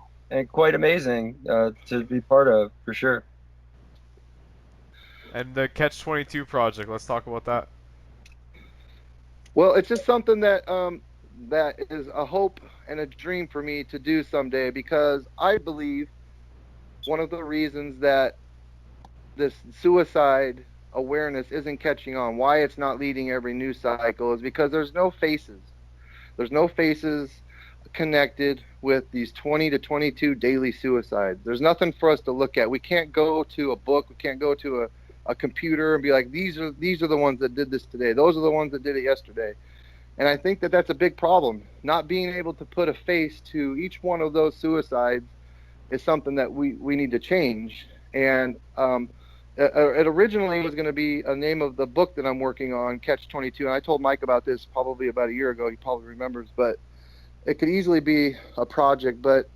Speaker 2: quite amazing to be part of, for sure.
Speaker 1: And the Catch-22 project, let's talk about that.
Speaker 3: Well, it's just something that that is a hope and a dream for me to do someday, because I believe one of the reasons that this suicide awareness isn't catching on, why it's not leading every news cycle, is because there's no faces. There's no faces connected with these 20 to 22 daily suicides. There's nothing for us to look at. We can't go to a book. We can't go to a computer and be like, these are the ones that did this today. Those are the ones that did it yesterday. And I think that that's a big problem. Not being able to put a face to each one of those suicides is something that we need to change. And it originally was going to be a name of the book that I'm working on, Catch-22. And I told Mike about this probably about a year ago. He probably remembers, but it could easily be a project. But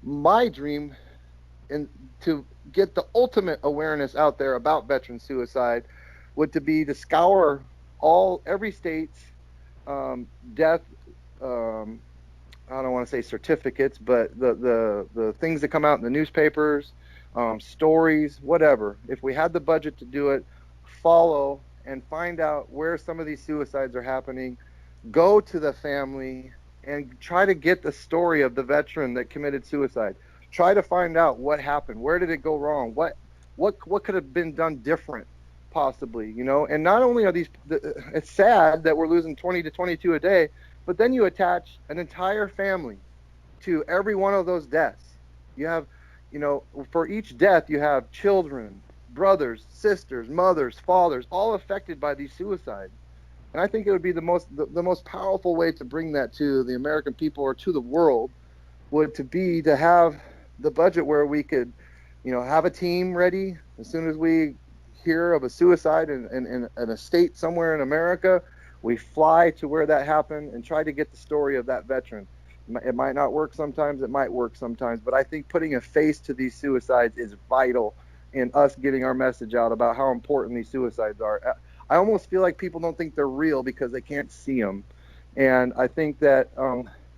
Speaker 3: my dream, and to get the ultimate awareness out there about veteran suicide, would to be to scour every state's death. I don't want to say certificates, but the things that come out in the newspapers, stories, whatever. If we had the budget to do it, follow and find out where some of these suicides are happening, go to the family and try to get the story of the veteran that committed suicide. Try to find out what happened. Where did it go wrong? What could have been done different, possibly, And not only are it's sad that we're losing 20 to 22 a day, but then you attach an entire family to every one of those deaths. You have, for each death, you have children, brothers, sisters, mothers, fathers, all affected by these suicides. And I think it would be the most powerful way to bring that to the American people or to the world would to have the budget where we could, have a team ready as soon as we hear of a suicide in a state somewhere in America. We fly to where that happened and try to get the story of that veteran. It might not work sometimes, it might work sometimes, but I think putting a face to these suicides is vital in us getting our message out about how important these suicides are. I almost feel like people don't think they're real because they can't see them. And I think that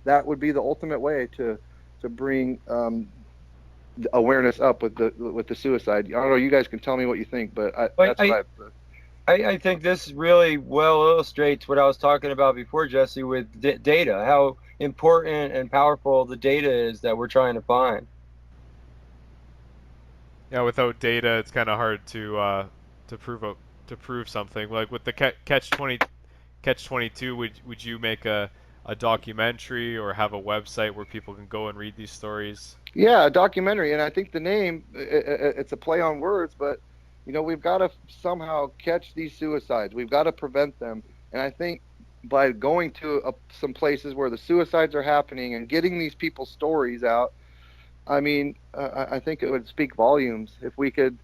Speaker 3: that would be the ultimate way to bring awareness up with the suicide. I don't know, you guys can tell me what you think, but
Speaker 2: I think this really well illustrates what I was talking about before, Jesse, with data, how important and powerful the data is that we're trying to find.
Speaker 1: Yeah, without data, it's kind of hard to prove something. Like with the Catch-22, would you make a a documentary or have a website where people can go and read these stories?
Speaker 3: Yeah, a documentary, and I think the name, it's a play on words, but we've got to somehow catch these suicides. We've got to prevent them, and I think by going to some places where the suicides are happening and getting these people's stories out, I mean, I think it would speak volumes if we could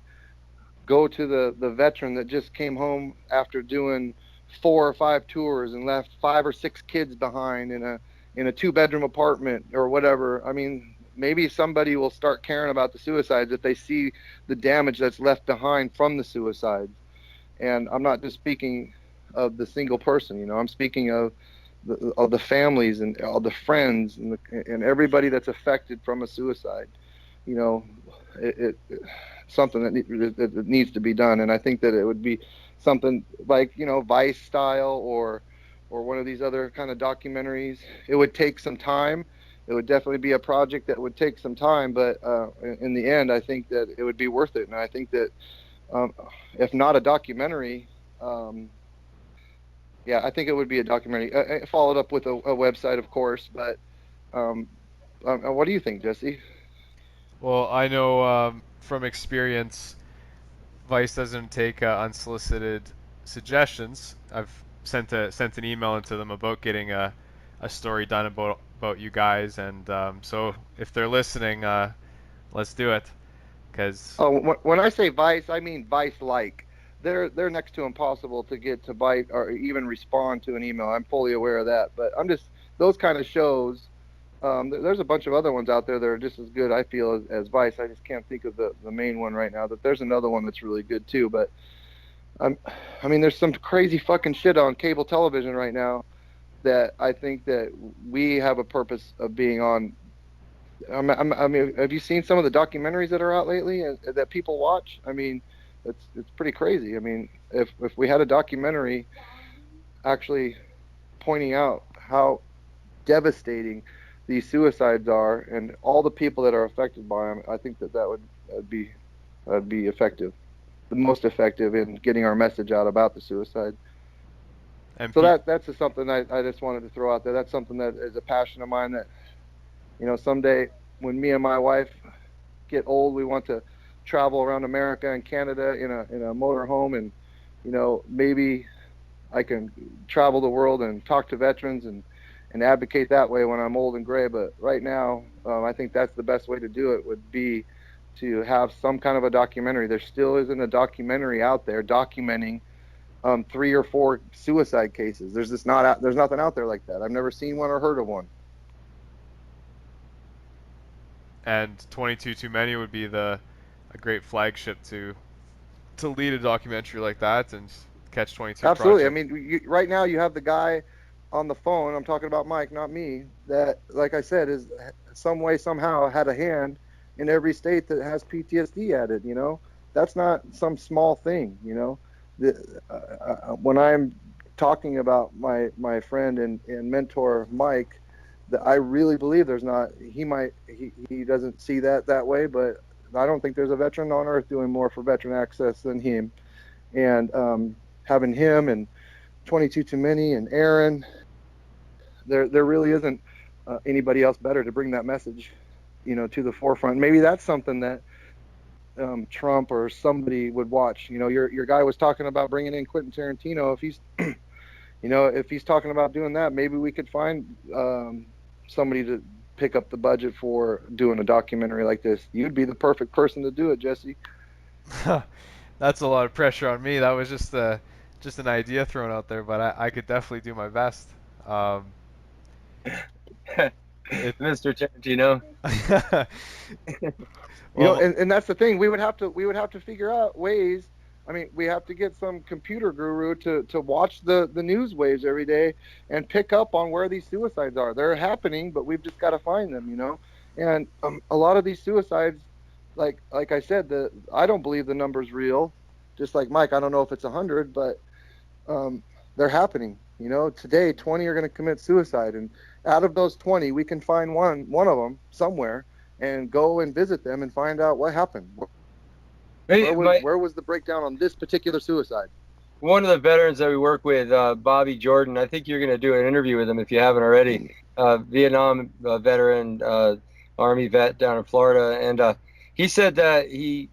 Speaker 3: go to the veteran that just came home after doing 4 or 5 tours and left 5 or 6 kids behind in a 2-bedroom apartment or whatever. I mean, maybe somebody will start caring about the suicides if they see the damage that's left behind from the suicides. And I'm not just speaking of the single person, I'm speaking of the families and all the friends and everybody that's affected from a suicide. It something that needs to be done, and I think that it would be something like Vice style or one of these other kind of documentaries. It would take some time. It would definitely be a project that would take some time, but in the end, I think that it would be worth it. And I think that if not a documentary, yeah, I think it would be a documentary. Followed up with a website, of course. But what do you think, Jesse?
Speaker 1: Well, I know from experience, Vice doesn't take unsolicited suggestions. I've sent an email into them about getting a story done about you guys, and so if they're listening, let's do it. Cause
Speaker 3: when I say Vice, I mean Vice-like. They're next to impossible to get to bite or even respond to an email. I'm fully aware of that, but I'm just those kind of shows. There's a bunch of other ones out there that are just as good, I feel, as Vice. I just can't think of the main one right now. But there's another one that's really good too. But I mean, there's some crazy fucking shit on cable television right now that I think that we have a purpose of being on. I mean, have you seen some of the documentaries that are out lately that people watch? I mean, it's pretty crazy. I mean, if we had a documentary actually pointing out how devastating these suicides are and all the people that are affected by them, I think that would be effective, the most effective in getting our message out about the suicide. And so that's just something I just wanted to throw out there. That's something that is a passion of mine that, someday when me and my wife get old, we want to travel around America and Canada in a motorhome, and maybe I can travel the world and talk to veterans and advocate that way when I'm old and gray. But right now, I think that's the best way to do it would be to have some kind of a documentary. There still isn't a documentary out there documenting 3 or 4 suicide cases. There's nothing out there like that. I've never seen one or heard of one.
Speaker 1: And 22 Too Many would be a great flagship to lead a documentary like that and catch 22.
Speaker 3: Absolutely.
Speaker 1: Project.
Speaker 3: I mean, right now you have the guy on the phone. I'm talking about Mike, not me. That, like I said, is some way somehow had a hand in every state that has PTSD added. That's not some small thing. When I'm talking about my friend and mentor Mike, that I really believe there's not. He doesn't see that way, but I don't think there's a veteran on earth doing more for veteran access than him. And having him and 22 Too Many and Aaron, there really isn't anybody else better to bring that message, to the forefront. Maybe that's something that Trump or somebody would watch. Your guy was talking about bringing in Quentin Tarantino. If he's if he's talking about doing that, maybe we could find somebody to pick up the budget for doing a documentary like this. You'd be the perfect person to do it, Jesse.
Speaker 1: That's a lot of pressure on me. That was just an idea thrown out there, but I could definitely do my best.
Speaker 2: Mr. Tarantino.
Speaker 1: Well,
Speaker 3: and that's the thing. We would have to figure out ways. I mean, we have to get some computer guru to watch the news waves every day and pick up on where these suicides are. They're happening, but we've just got to find them, And a lot of these suicides, like I said, I don't believe the number's real. Just like Mike, I don't know if it's 100, but they're happening. Today 20 are going to commit suicide, and out of those 20, we can find one of them somewhere and go and visit them and find out what happened. Where was the breakdown on this particular suicide?
Speaker 2: one of the veterans that we work with, Bobby Jordan. I think you're going to do an interview with him if you haven't already. Vietnam veteran, Army vet down in Florida, and he said that he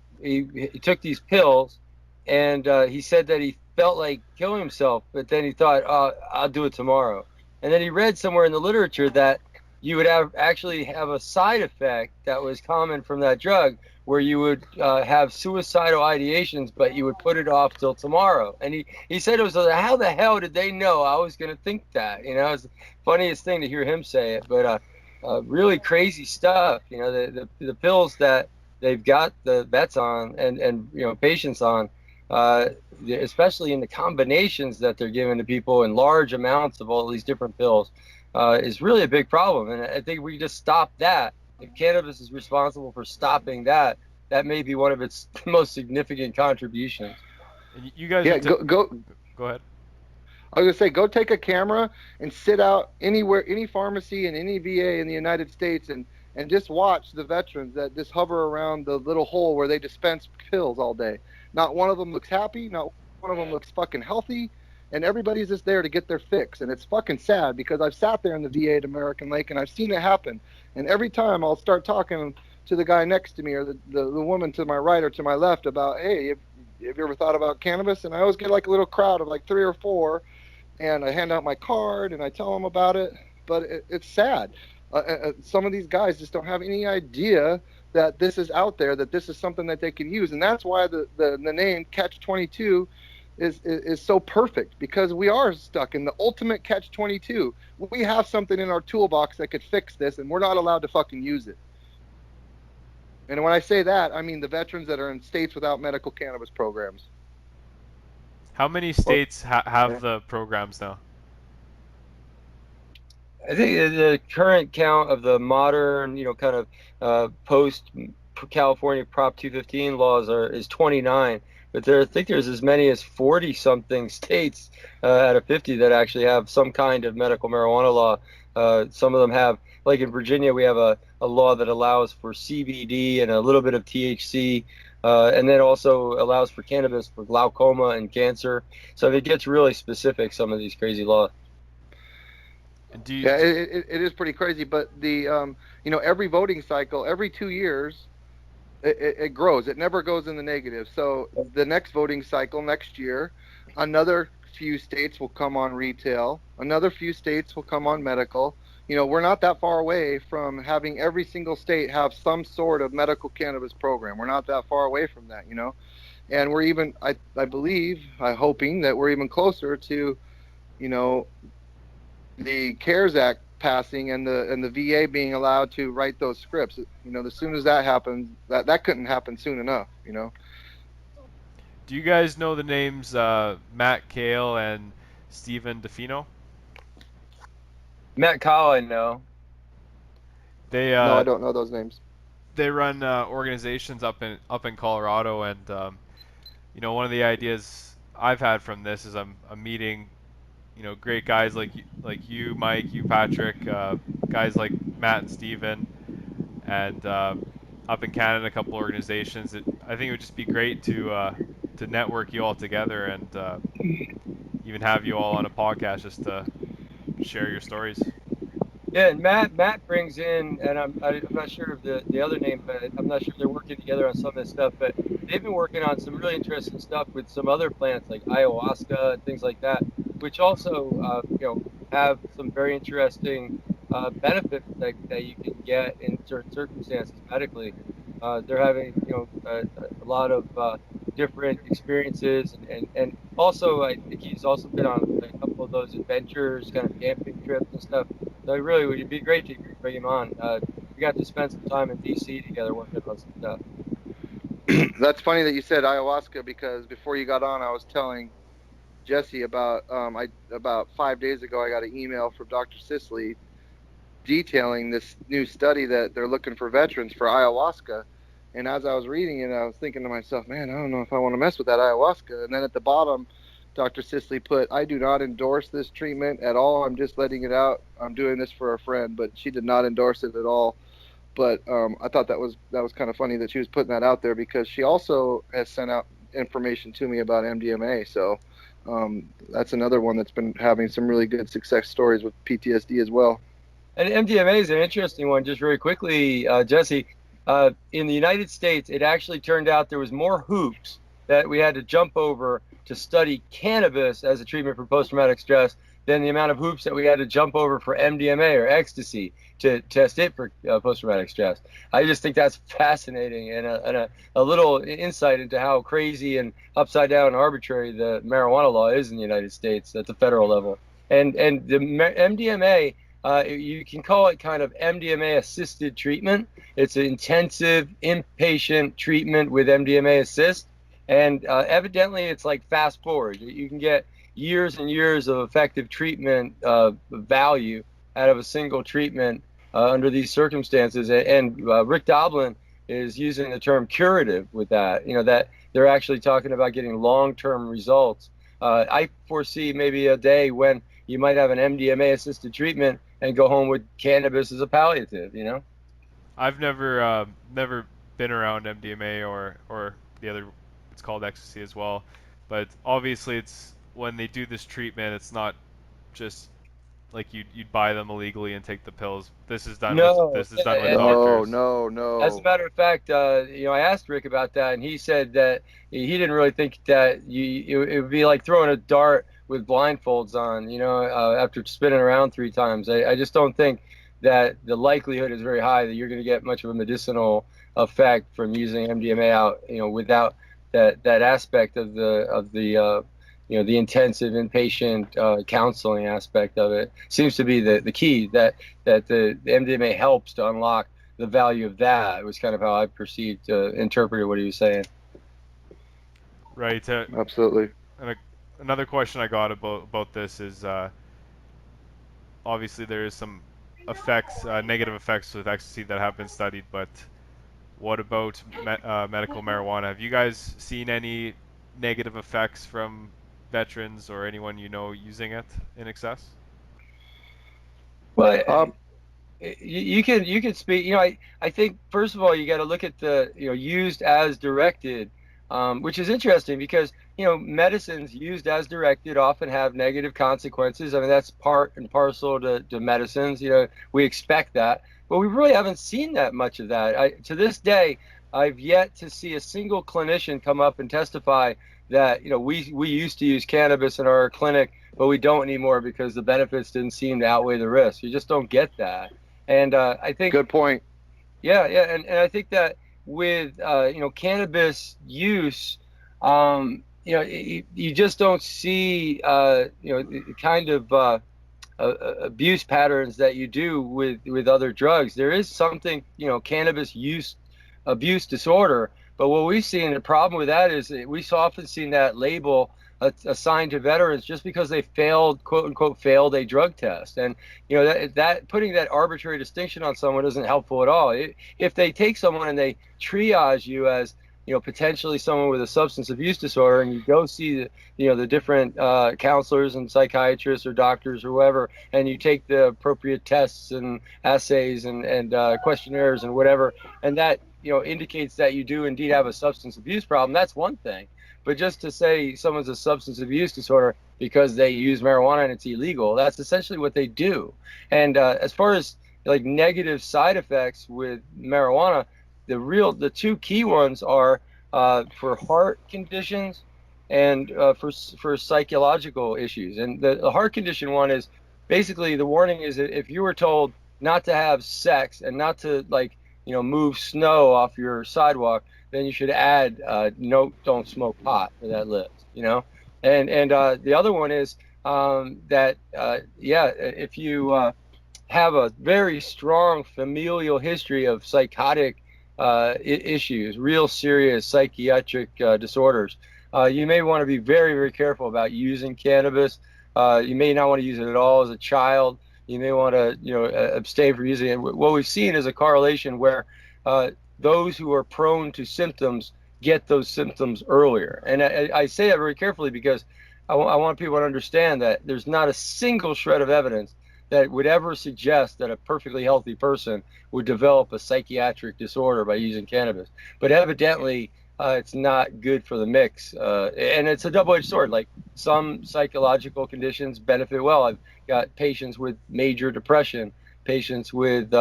Speaker 2: took these pills, and he said that he felt like killing himself, but then he thought, oh, I'll do it tomorrow. And then he read somewhere in the literature that you would actually have a side effect that was common from that drug, where you would have suicidal ideations, but you would put it off till tomorrow. And he said it was, how the hell did they know I was going to think that? You know, it's the funniest thing to hear him say it, but really crazy stuff. You know, the pills that they've got the vets on and you know, patients on, especially in the combinations that they're giving to people in large amounts of all these different pills, is really a big problem. And I think we just stop that. If cannabis is responsible for stopping that, that may be one of its most significant contributions.
Speaker 1: And you guys,
Speaker 3: Yeah,
Speaker 1: go ahead.
Speaker 3: I was gonna say, go take a camera and sit out anywhere, any pharmacy and any VA in the United States, and just watch the veterans that just hover around the little hole where they dispense pills all day. Not one of them looks happy. Not one of them looks fucking healthy. And everybody's just there to get their fix. And it's fucking sad because I've sat there in the VA at American Lake and I've seen it happen. And every time I'll start talking to the guy next to me or the woman to my right or to my left about, hey, have you ever thought about cannabis? And I always get like a little crowd of like 3 or 4, and I hand out my card and I tell them about it. But it's sad. Some of these guys just don't have any idea that this is out there, that this is something that they can use. And that's why the name Catch-22 is so perfect, because we are stuck in the ultimate Catch-22. We have something in our toolbox that could fix this, and we're not allowed to fucking use it. And when I say that, I mean the veterans that are in states without medical cannabis programs.
Speaker 1: How many states have the programs now?
Speaker 2: I think the current count of the modern, you know, kind of post California Prop 215 laws is 29. But I think there's as many as 40 something states out of 50 that actually have some kind of medical marijuana law. Some of them have, like in Virginia, we have a law that allows for CBD and a little bit of THC, and then also allows for cannabis for glaucoma and cancer. So it gets really specific, some of these crazy laws.
Speaker 3: Yeah, it is pretty crazy. But the you know, every voting cycle, every 2 years, it grows. It never goes in the negative. So the next voting cycle next year, another few states will come on retail. Another few states will come on medical. You know, we're not that far away from having every single state have some sort of medical cannabis program. We're not that far away from that, you know. And we're even, I believe, I'm hoping that we're even closer to, you know, the CARES Act passing and the VA being allowed to write those scripts. You know, as soon as that happens, that couldn't happen soon enough, you know.
Speaker 1: Do you guys know the names Matt Kale and Stephen DeFino?
Speaker 2: Matt Kyle, I know.
Speaker 1: They
Speaker 3: No, I don't know those names.
Speaker 1: They run organizations up in Colorado, and you know, one of the ideas I've had from this is I'm meeting, you know, great guys like you, Mike, you, Patrick, guys like Matt and Steven, and up in Canada, a couple organizations. I think it would just be great to network you all together and even have you all on a podcast just to share your stories.
Speaker 2: Yeah, and Matt brings in, and I'm not sure of the other name, but I'm not sure if they're working together on some of this stuff, but they've been working on some really interesting stuff with some other plants like ayahuasca and things like that, which also you know, have some very interesting benefits that you can get in certain circumstances medically. They're having, you know, a lot of different experiences, and also I think he's also been on a couple of those adventures, kind of camping trips and stuff. So it really would be great to bring him on. We got to spend some time in DC together working on some stuff.
Speaker 3: That's funny that you said ayahuasca, because before you got on, I was telling Jesse about about 5 days ago, I got an email from Dr. Sisley detailing this new study that they're looking for veterans for ayahuasca. And as I was reading it, I was thinking to myself, man, I don't know if I want to mess with that ayahuasca. And then at the bottom, Dr. Sisley put, I do not endorse this treatment at all. I'm just letting it out. I'm doing this for a friend, but she did not endorse it at all. But I thought that was kind of funny that she was putting that out there, because she also has sent out information to me about MDMA. So That's another one that's been having some really good success stories with PTSD as well.
Speaker 2: And MDMA is an interesting one. Just very quickly, Jesse, in the United States, it actually turned out there was more hoops that we had to jump over to study cannabis as a treatment for post-traumatic stress than the amount of hoops that we had to jump over for MDMA or ecstasy to test it for post-traumatic stress. I just think that's fascinating and a little insight into how crazy and upside down and arbitrary the marijuana law is in the United States at the federal level. And the MDMA, you can call it kind of MDMA assisted treatment. It's an intensive inpatient treatment with MDMA assist. And evidently it's like fast forward. You can get years and years of effective treatment value out of a single treatment under these circumstances. And Rick Doblin is using the term curative with that, that they're actually talking about getting long-term results. I foresee maybe a day when you might have an MDMA assisted treatment and go home with cannabis as a palliative,
Speaker 1: I've never been around MDMA or the other, it's called ecstasy as well, but obviously it's when they do this treatment, it's not just like you'd buy them illegally and take the pills. This is done with doctors.
Speaker 3: No.
Speaker 2: As a matter of fact, I asked Rick about that, and he said that he didn't really think that it would be like throwing a dart with blindfolds on, after spinning around 3 times. I just don't think that the likelihood is very high that you're going to get much of a medicinal effect from using MDMA out, without that aspect of the intensive inpatient counseling aspect of it. Seems to be the key that the MDMA helps to unlock the value of that. It was kind of how I perceived, interpreted what he was saying.
Speaker 1: Right.
Speaker 3: Absolutely.
Speaker 1: And another question I got about this is, obviously there is some effects, negative effects with ecstasy that have been studied, but what about medical marijuana? Have you guys seen any negative effects from veterans or anyone using it in excess?
Speaker 2: Well, you can speak. I think first of all you got to look at the used as directed, which is interesting because medicines used as directed often have negative consequences. I mean, that's part and parcel to medicines. We expect that, but we really haven't seen that much of that. To this day, I've yet to see a single clinician come up and testify that we used to use cannabis in our clinic, but we don't anymore because the benefits didn't seem to outweigh the risks. You just don't get that. And I think
Speaker 3: good point.
Speaker 2: Yeah, and I think that with cannabis use, you just don't see kind of abuse patterns that you do with other drugs. There is something cannabis use abuse disorder, but what we've seen, the problem with that is we've often seen that label assigned to veterans just because they failed, quote unquote, failed a drug test. And that putting that arbitrary distinction on someone isn't helpful at all. If they take someone and they triage you as potentially someone with a substance abuse disorder, and you go see the different counselors and psychiatrists or doctors or whoever, and you take the appropriate tests and assays and questionnaires and whatever, and that indicates that you do indeed have a substance abuse problem, that's one thing. But just to say someone's a substance abuse disorder because they use marijuana and it's illegal, that's essentially what they do. And as far as like negative side effects with marijuana, the 2 key ones are for heart conditions and for psychological issues. And the heart condition one is basically, the warning is that if you were told not to have sex and not to move snow off your sidewalk, then you should add no, don't smoke pot for that list. And the other one is that if you have a very strong familial history of psychotic issues, real serious psychiatric disorders, you may want to be very, very careful about using cannabis. You may not want to use it at all as a child. You may want to abstain from using it. What we've seen is a correlation where those who are prone to symptoms get those symptoms earlier. And I say that very carefully because I want people to understand that there's not a single shred of evidence that would ever suggest that a perfectly healthy person would develop a psychiatric disorder by using cannabis. But evidently, it's not good for the mix. And it's a double-edged sword. Like some psychological conditions benefit well. I've got patients with major depression, patients with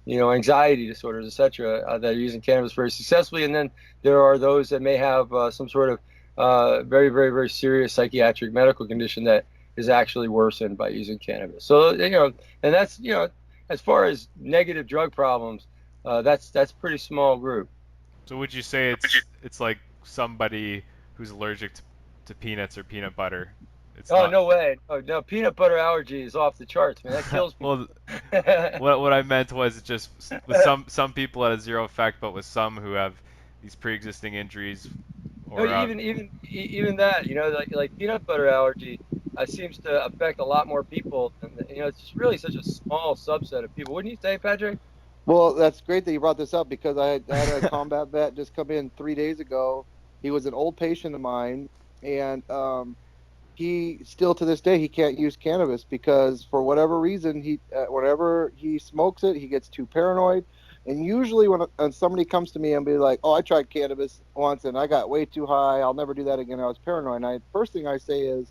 Speaker 2: anxiety disorders, etc., that are using cannabis very successfully. And then there are those that may have some sort of very, very, very serious psychiatric medical condition that is actually worsened by using cannabis. So, and that's, as far as negative drug problems, that's pretty small group.
Speaker 1: So would you say it's like somebody who's allergic to peanuts or peanut butter? It's
Speaker 2: Oh,
Speaker 1: not.
Speaker 2: no way. Oh, no, peanut butter allergy is off the charts, man. That kills people.
Speaker 1: Well, what I meant was just with some people it has zero effect, but with some who have these pre-existing injuries
Speaker 2: No,
Speaker 1: or
Speaker 2: even that, like peanut butter allergy seems to affect a lot more people. And, it's just really such a small subset of people. Wouldn't you say, Patrick?
Speaker 3: Well, that's great that you brought this up because I had a combat vet just come in 3 days ago. He was an old patient of mine, and he still to this day he can't use cannabis because for whatever reason whenever he smokes it he gets too paranoid. And usually when somebody comes to me and be like, "Oh, I tried cannabis once and I got way too high. I'll never do that again. I was paranoid." And first thing I say is,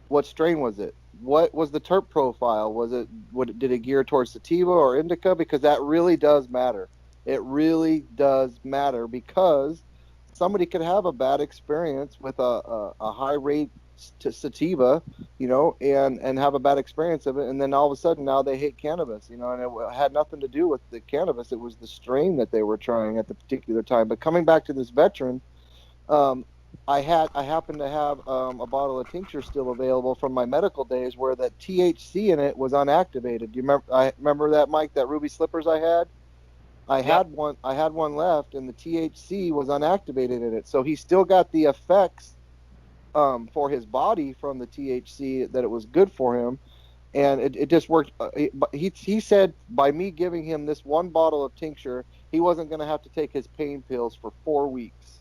Speaker 3: "What strain was it? What was the terp profile? Did it gear towards sativa or indica? Because that really does matter. It really does matter because somebody could have a bad experience with a high rate sativa, and have a bad experience of it, and then all of a sudden now they hate cannabis, and it had nothing to do with the cannabis. It was the strain that they were trying at the particular time." But coming back to this veteran, I happened to have a bottle of tincture still available from my medical days where the THC in it was unactivated. Do you remember? I remember that, Mike, that ruby slippers I had.
Speaker 2: Yep.
Speaker 3: I had one left, and the THC was unactivated in it. So he still got the effects for his body from the THC, that it was good for him, and it just worked. He said by me giving him this one bottle of tincture, he wasn't going to have to take his pain pills for 4 weeks.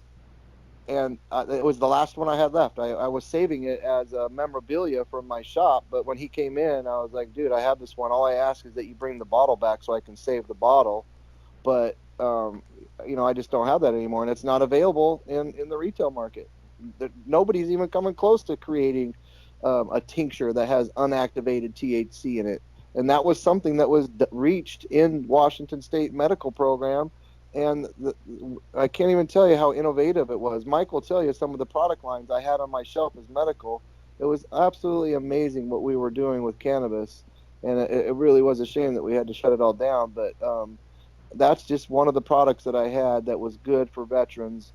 Speaker 3: And it was the last one I had left. I was saving it as a memorabilia from my shop, but when he came in, I was like, "Dude, I have this one. All I ask is that you bring the bottle back so I can save the bottle." But I just don't have that anymore, and it's not available in the retail market. Nobody's even coming close to creating a tincture that has unactivated THC in it, and that was something that was reached in Washington State medical program. And I can't even tell you how innovative it was. Mike will tell you some of the product lines I had on my shelf as medical. It was absolutely amazing what we were doing with cannabis, and it really was a shame that we had to shut it all down. But that's just one of the products that I had that was good for veterans,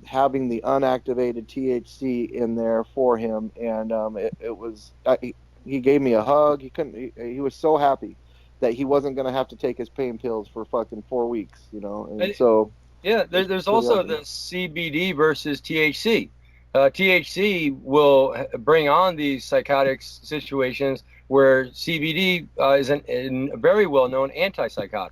Speaker 3: having the unactivated THC in there for him. And he gave me a hug. He was so happy that he wasn't going to have to take his pain pills for fucking 4 weeks, And so,
Speaker 2: yeah, there's also the CBD versus THC. THC will bring on these psychotic situations where CBD is a very well-known antipsychotic.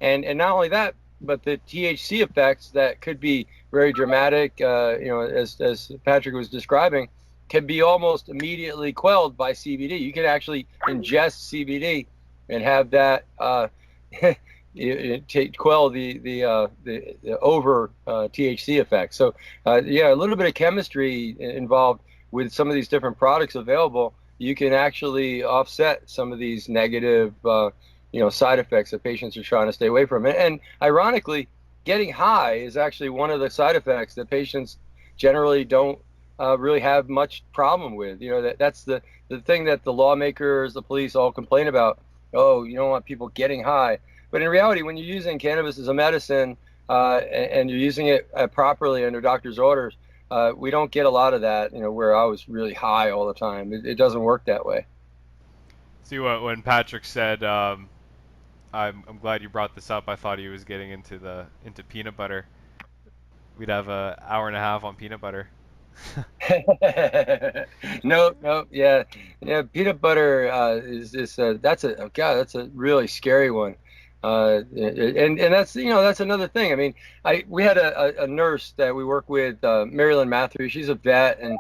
Speaker 2: And not only that, but the THC effects that could be very dramatic, as Patrick was describing, can be almost immediately quelled by CBD. You can actually ingest CBD and have that quell the over THC effect. So a little bit of chemistry involved with some of these different products available. You can actually offset some of these negative side effects that patients are trying to stay away from. And ironically, getting high is actually one of the side effects that patients generally don't really have much problem with. That's the thing that the lawmakers, the police all complain about. Oh, you don't want people getting high. But in reality, when you're using cannabis as a medicine and you're using it properly under doctor's orders, we don't get a lot of that, where I was really high all the time. It doesn't work that way.
Speaker 1: See, when Patrick said, I'm glad you brought this up. I thought he was getting into peanut butter. We'd have an hour and a half on peanut butter.
Speaker 2: No, yeah. Peanut butter that's a really scary one, and that's that's another thing. I mean, we had a nurse that we work with, Marilyn Matthews. She's a vet, and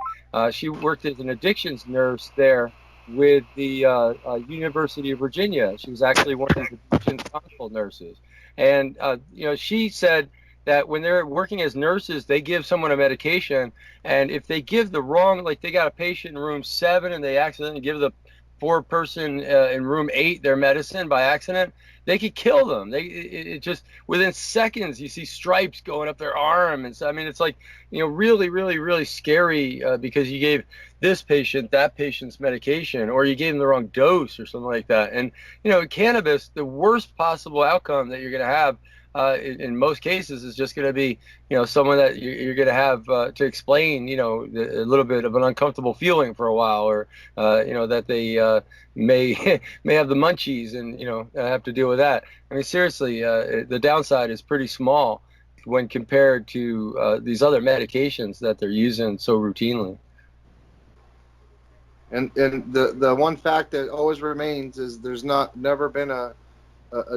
Speaker 2: she worked as an addictions nurse there with the University of Virginia. She was actually one of the addictions consult nurses, and she said that when they're working as nurses, they give someone a medication, and if they give the wrong, like they got a patient in room 7 and they accidentally give the poor person in room 8 their medicine by accident, they could kill them. It just within seconds you see stripes going up their arm, and so I mean it's like, you know, really, really, really scary because you gave this patient that patient's medication, or you gave them the wrong dose or something like that. And you know, cannabis, the worst possible outcome that you're going to have in most cases is just going to be, you know, someone that you're going to have to explain, you know, a little bit of an uncomfortable feeling for a while, or you know, that they may may have the munchies, and you know, have to deal with that. I mean, seriously, the downside is pretty small when compared to these other medications that they're using so routinely.
Speaker 3: And the one fact that always remains is there's never been a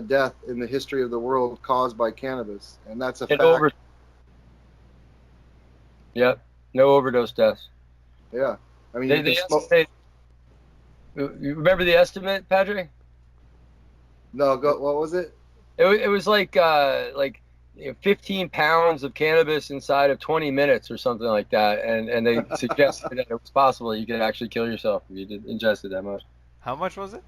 Speaker 3: death in the history of the world caused by cannabis, and that's a fact.
Speaker 2: Yep, no overdose deaths.
Speaker 3: Yeah, I mean,
Speaker 2: you remember the estimate, Patrick?
Speaker 3: No, go. What was it?
Speaker 2: It was like you know, 15 pounds of cannabis inside of 20 minutes or something like that, and they suggested that it was possible that you could actually kill yourself if you ingested that much.
Speaker 1: How much was it?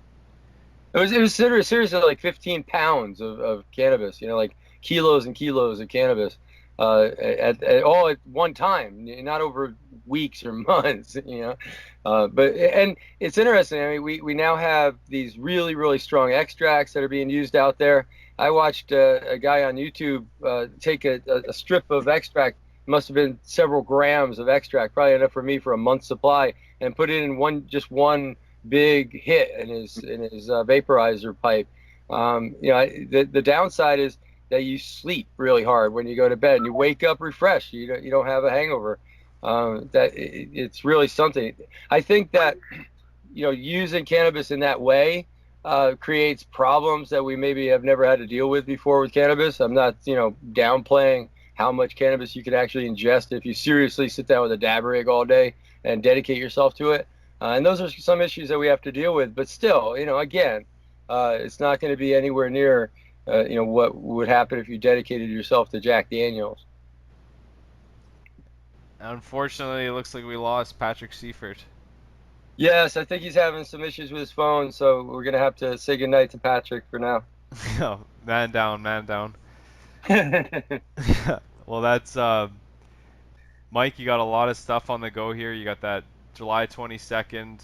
Speaker 2: It was seriously like 15 pounds of cannabis, you know, like kilos and kilos of cannabis at all at one time, not over weeks or months, you know. And it's interesting. I mean, we now have these really, really strong extracts that are being used out there. I watched a guy on YouTube take a strip of extract, must have been several grams of extract, probably enough for me for a month's supply, and put it in just one big hit in his vaporizer pipe. You know, the downside is that you sleep really hard when you go to bed, and you wake up refreshed. You don't have a hangover. It's really something. I think that, you know, using cannabis in that way creates problems that we maybe have never had to deal with before with cannabis. I'm not, you know, downplaying how much cannabis you can actually ingest if you seriously sit down with a dab rig all day and dedicate yourself to it. And those are some issues that we have to deal with. But still, you know, again, it's not going to be anywhere near, you know, what would happen if you dedicated yourself to Jack Daniels.
Speaker 1: Unfortunately, it looks like we lost Patrick Seifert.
Speaker 2: Yes, I think he's having some issues with his phone, so we're going to have to say goodnight to Patrick for now.
Speaker 1: Oh, man down, man down. Well, that's Mike, you got a lot of stuff on the go here. You got that July 22nd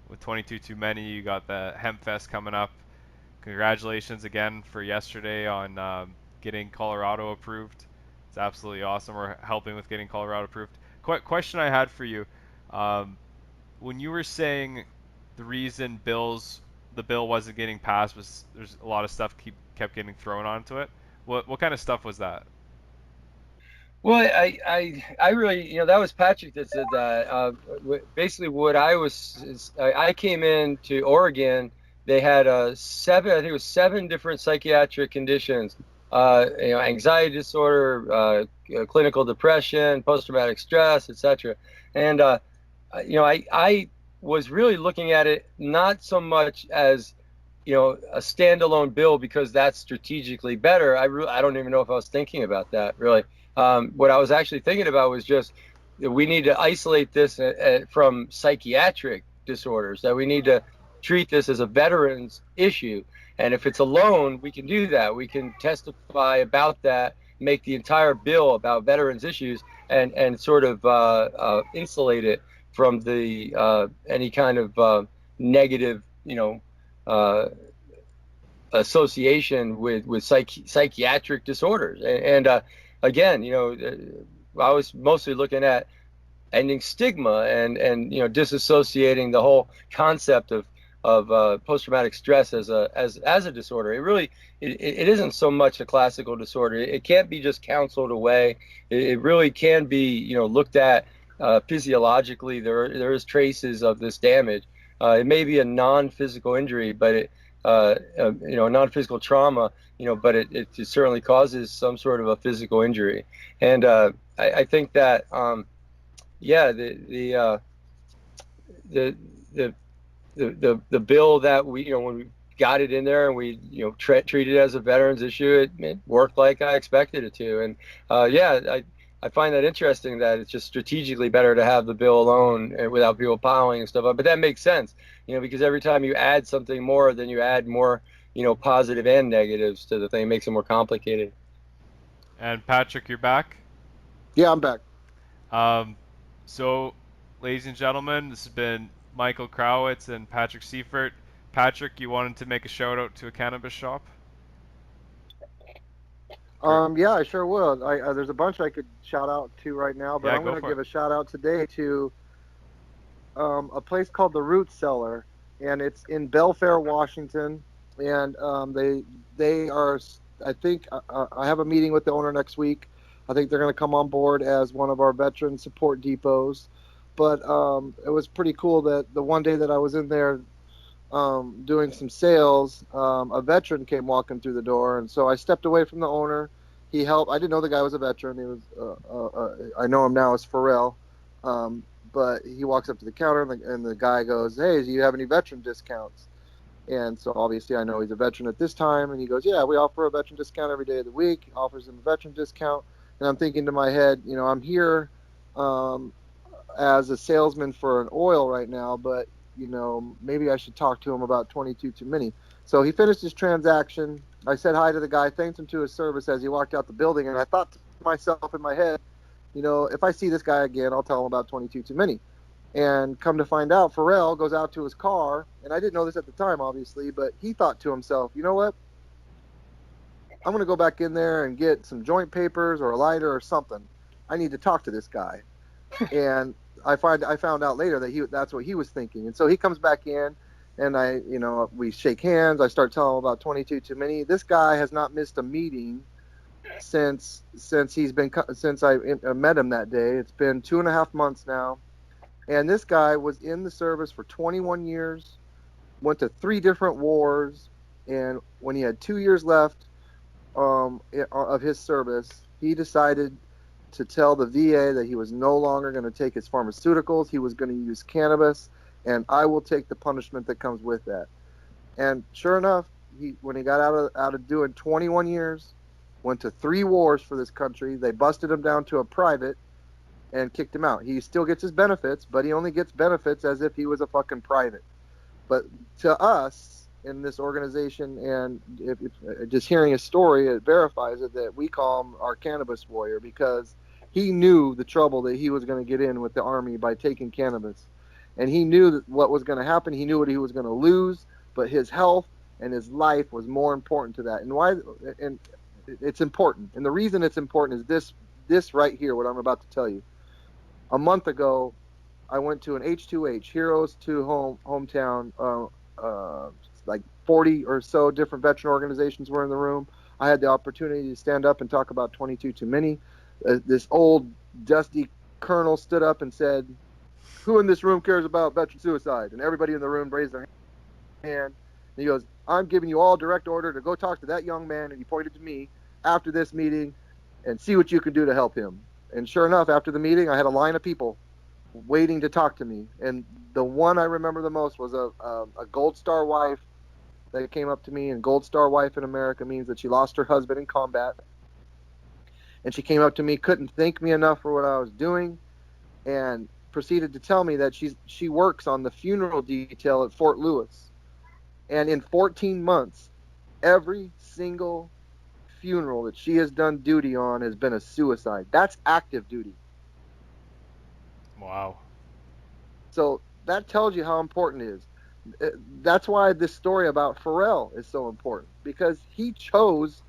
Speaker 1: with 22 Too Many. You got the Hempfest coming up. Congratulations again for yesterday on getting Colorado approved. It's absolutely awesome. We're helping with getting Colorado approved. Question I had for you. When you were saying the reason the bill wasn't getting passed was there's a lot of stuff kept getting thrown onto it. What kind of stuff was that?
Speaker 2: Well, I really, you know, that was Patrick that said that. Basically, what I came in to Oregon. They had I think it was 7 different psychiatric conditions. You know, anxiety disorder, clinical depression, post-traumatic stress, etc. And you know, I was really looking at it not so much as, you know, a standalone bill because that's strategically better. I don't even know if I was thinking about that really. What I was actually thinking about was just that we need to isolate this from psychiatric disorders, that we need to treat this as a veterans issue. And if it's a loan, we can do that. We can testify about that, make the entire bill about veterans issues, and sort of insulate it from the any kind of negative, you know, association with psychiatric disorders. And again, you know, I was mostly looking at ending stigma and you know, disassociating the whole concept of post-traumatic stress as a disorder. It isn't so much a classical disorder. It can't be just counseled away. It really can be, you know, looked at physiologically. There is traces of this damage. It may be a non-physical injury, but it you know, non-physical trauma, you know, but it certainly causes some sort of a physical injury. And I think that yeah, the bill that we, you know, when we got it in there, and we treated it as a veterans issue. It worked like I expected it to, and I find that interesting that it's just strategically better to have the bill alone and without people piling and stuff up. But that makes sense, because every time you add something more, then you add more, positive and negatives to the thing. It makes it more complicated.
Speaker 1: And Patrick, you're back.
Speaker 3: Yeah, I'm back.
Speaker 1: So, ladies and gentlemen, this has been Michael Krawitz and Patrick Seifert. Patrick, you wanted to make a shout out to a cannabis shop?
Speaker 3: Yeah, I sure will. There's a bunch I could shout out to right now, but
Speaker 1: Yeah,
Speaker 3: I'm
Speaker 1: go
Speaker 3: going to
Speaker 1: for
Speaker 3: give
Speaker 1: it.
Speaker 3: a shout out today to a place called the Root Cellar, and it's in Belfair, Washington. And they are, I think, I have a meeting with the owner next week. I think they're going to come on board as one of our veteran support depots. But it was pretty cool that the one day that I was in there doing some sales, a veteran came walking through the door, and so I stepped away from the owner. He helped. I didn't know the guy was a veteran. He was. I know him now as Pharrell, but he walks up to the counter, and the guy goes, "Hey, do you have any veteran discounts?" And so obviously I know he's a veteran at this time, and he goes, "Yeah, we offer a veteran discount every day of the week." He offers him a veteran discount, and I'm thinking to my head, I'm here as a salesman for an oil right now, but maybe I should talk to him about 22 Too Many. So he finished his transaction. I said hi to the guy, thanked him to his service as he walked out the building, and I thought to myself in my head, if I see this guy again, I'll tell him about 22 Too Many. And come to find out, Pharrell goes out to his car, and I didn't know this at the time, obviously, but he thought to himself, you know what? I'm going to go back in there and get some joint papers or a lighter or something. I need to talk to this guy. And I found out later that that's what he was thinking. And so he comes back in, and we shake hands. I start telling him about 22 Too Many. This guy has not missed a meeting since I met him that day. It's been 2.5 months now, and this guy was in the service for 21 years, went to 3 different wars, and when he had 2 years left of his service, he decided to tell the VA that he was no longer going to take his pharmaceuticals. He was going to use cannabis, and I will take the punishment that comes with that. And sure enough, when he got out of doing 21 years, went to 3 wars for this country. They busted him down to a private and kicked him out. He still gets his benefits, but he only gets benefits as if he was a fucking private. But to us in this organization, and if just hearing his story, it verifies it, that we call him our cannabis warrior, because he knew the trouble that he was going to get in with the Army by taking cannabis. And he knew what was going to happen. He knew what he was going to lose, but his health and his life was more important to that. And it's important. And the reason it's important is this right here, what I'm about to tell you. A month ago, I went to an H2H, Heroes to Hometown, like 40 or so different veteran organizations were in the room. I had the opportunity to stand up and talk about 22 Too Many. This old, dusty colonel stood up and said, "Who in this room cares about veteran suicide?" And everybody in the room raised their hand. And he goes, "I'm giving you all direct order to go talk to that young man," and he pointed to me, "after this meeting and see what you can do to help him." And sure enough, after the meeting, I had a line of people waiting to talk to me. And the one I remember the most was a Gold Star wife that came up to me. And Gold Star wife in America means that she lost her husband in combat. And she came up to me, couldn't thank me enough for what I was doing, and proceeded to tell me that she works on the funeral detail at Fort Lewis. And in 14 months, every single funeral that she has done duty on has been a suicide. That's active duty.
Speaker 1: Wow.
Speaker 3: So that tells you how important it is. That's why this story about Pharrell is so important, because he chose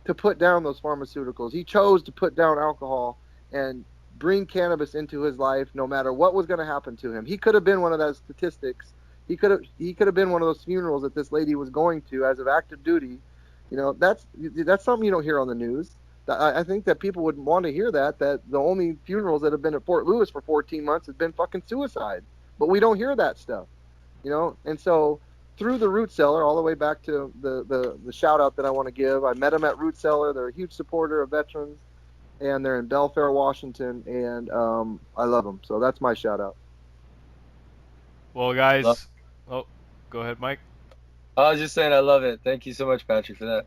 Speaker 3: to put down those pharmaceuticals. He chose to put down alcohol and bring cannabis into his life, no matter what was going to happen to him. He could have been one of those statistics. He could have been one of those funerals that this lady was going to as of active duty. That's something you don't hear on the news. I think that people would want to hear that the only funerals that have been at Fort Lewis for 14 months have been fucking suicide. But we don't hear that stuff, And so through the Root Cellar, all the way back to the shout out that I want to give, I met them at Root Cellar. They're a huge supporter of veterans, and they're in Belfair, Washington, and I love them. So that's my shout out.
Speaker 1: Well, guys, oh, go ahead, Mike.
Speaker 2: I was just saying I love it. Thank you so much, Patrick, for that.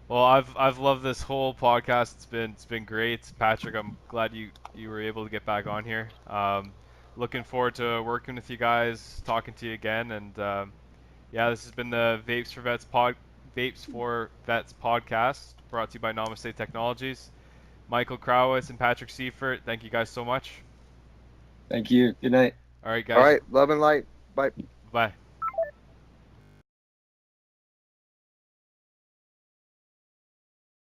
Speaker 1: Well, I've loved this whole podcast. It's been great, Patrick. I'm glad you were able to get back on here. Looking forward to working with you guys, talking to you again, and yeah, this has been the Vapes4Vets podcast, brought to you by Namaste Technologies. Michael Krawitz and Patrick Seifert, thank you guys so much.
Speaker 2: Thank you. Good night.
Speaker 1: All right,
Speaker 3: All
Speaker 1: guys.
Speaker 3: right, love and light. Bye.
Speaker 1: Bye.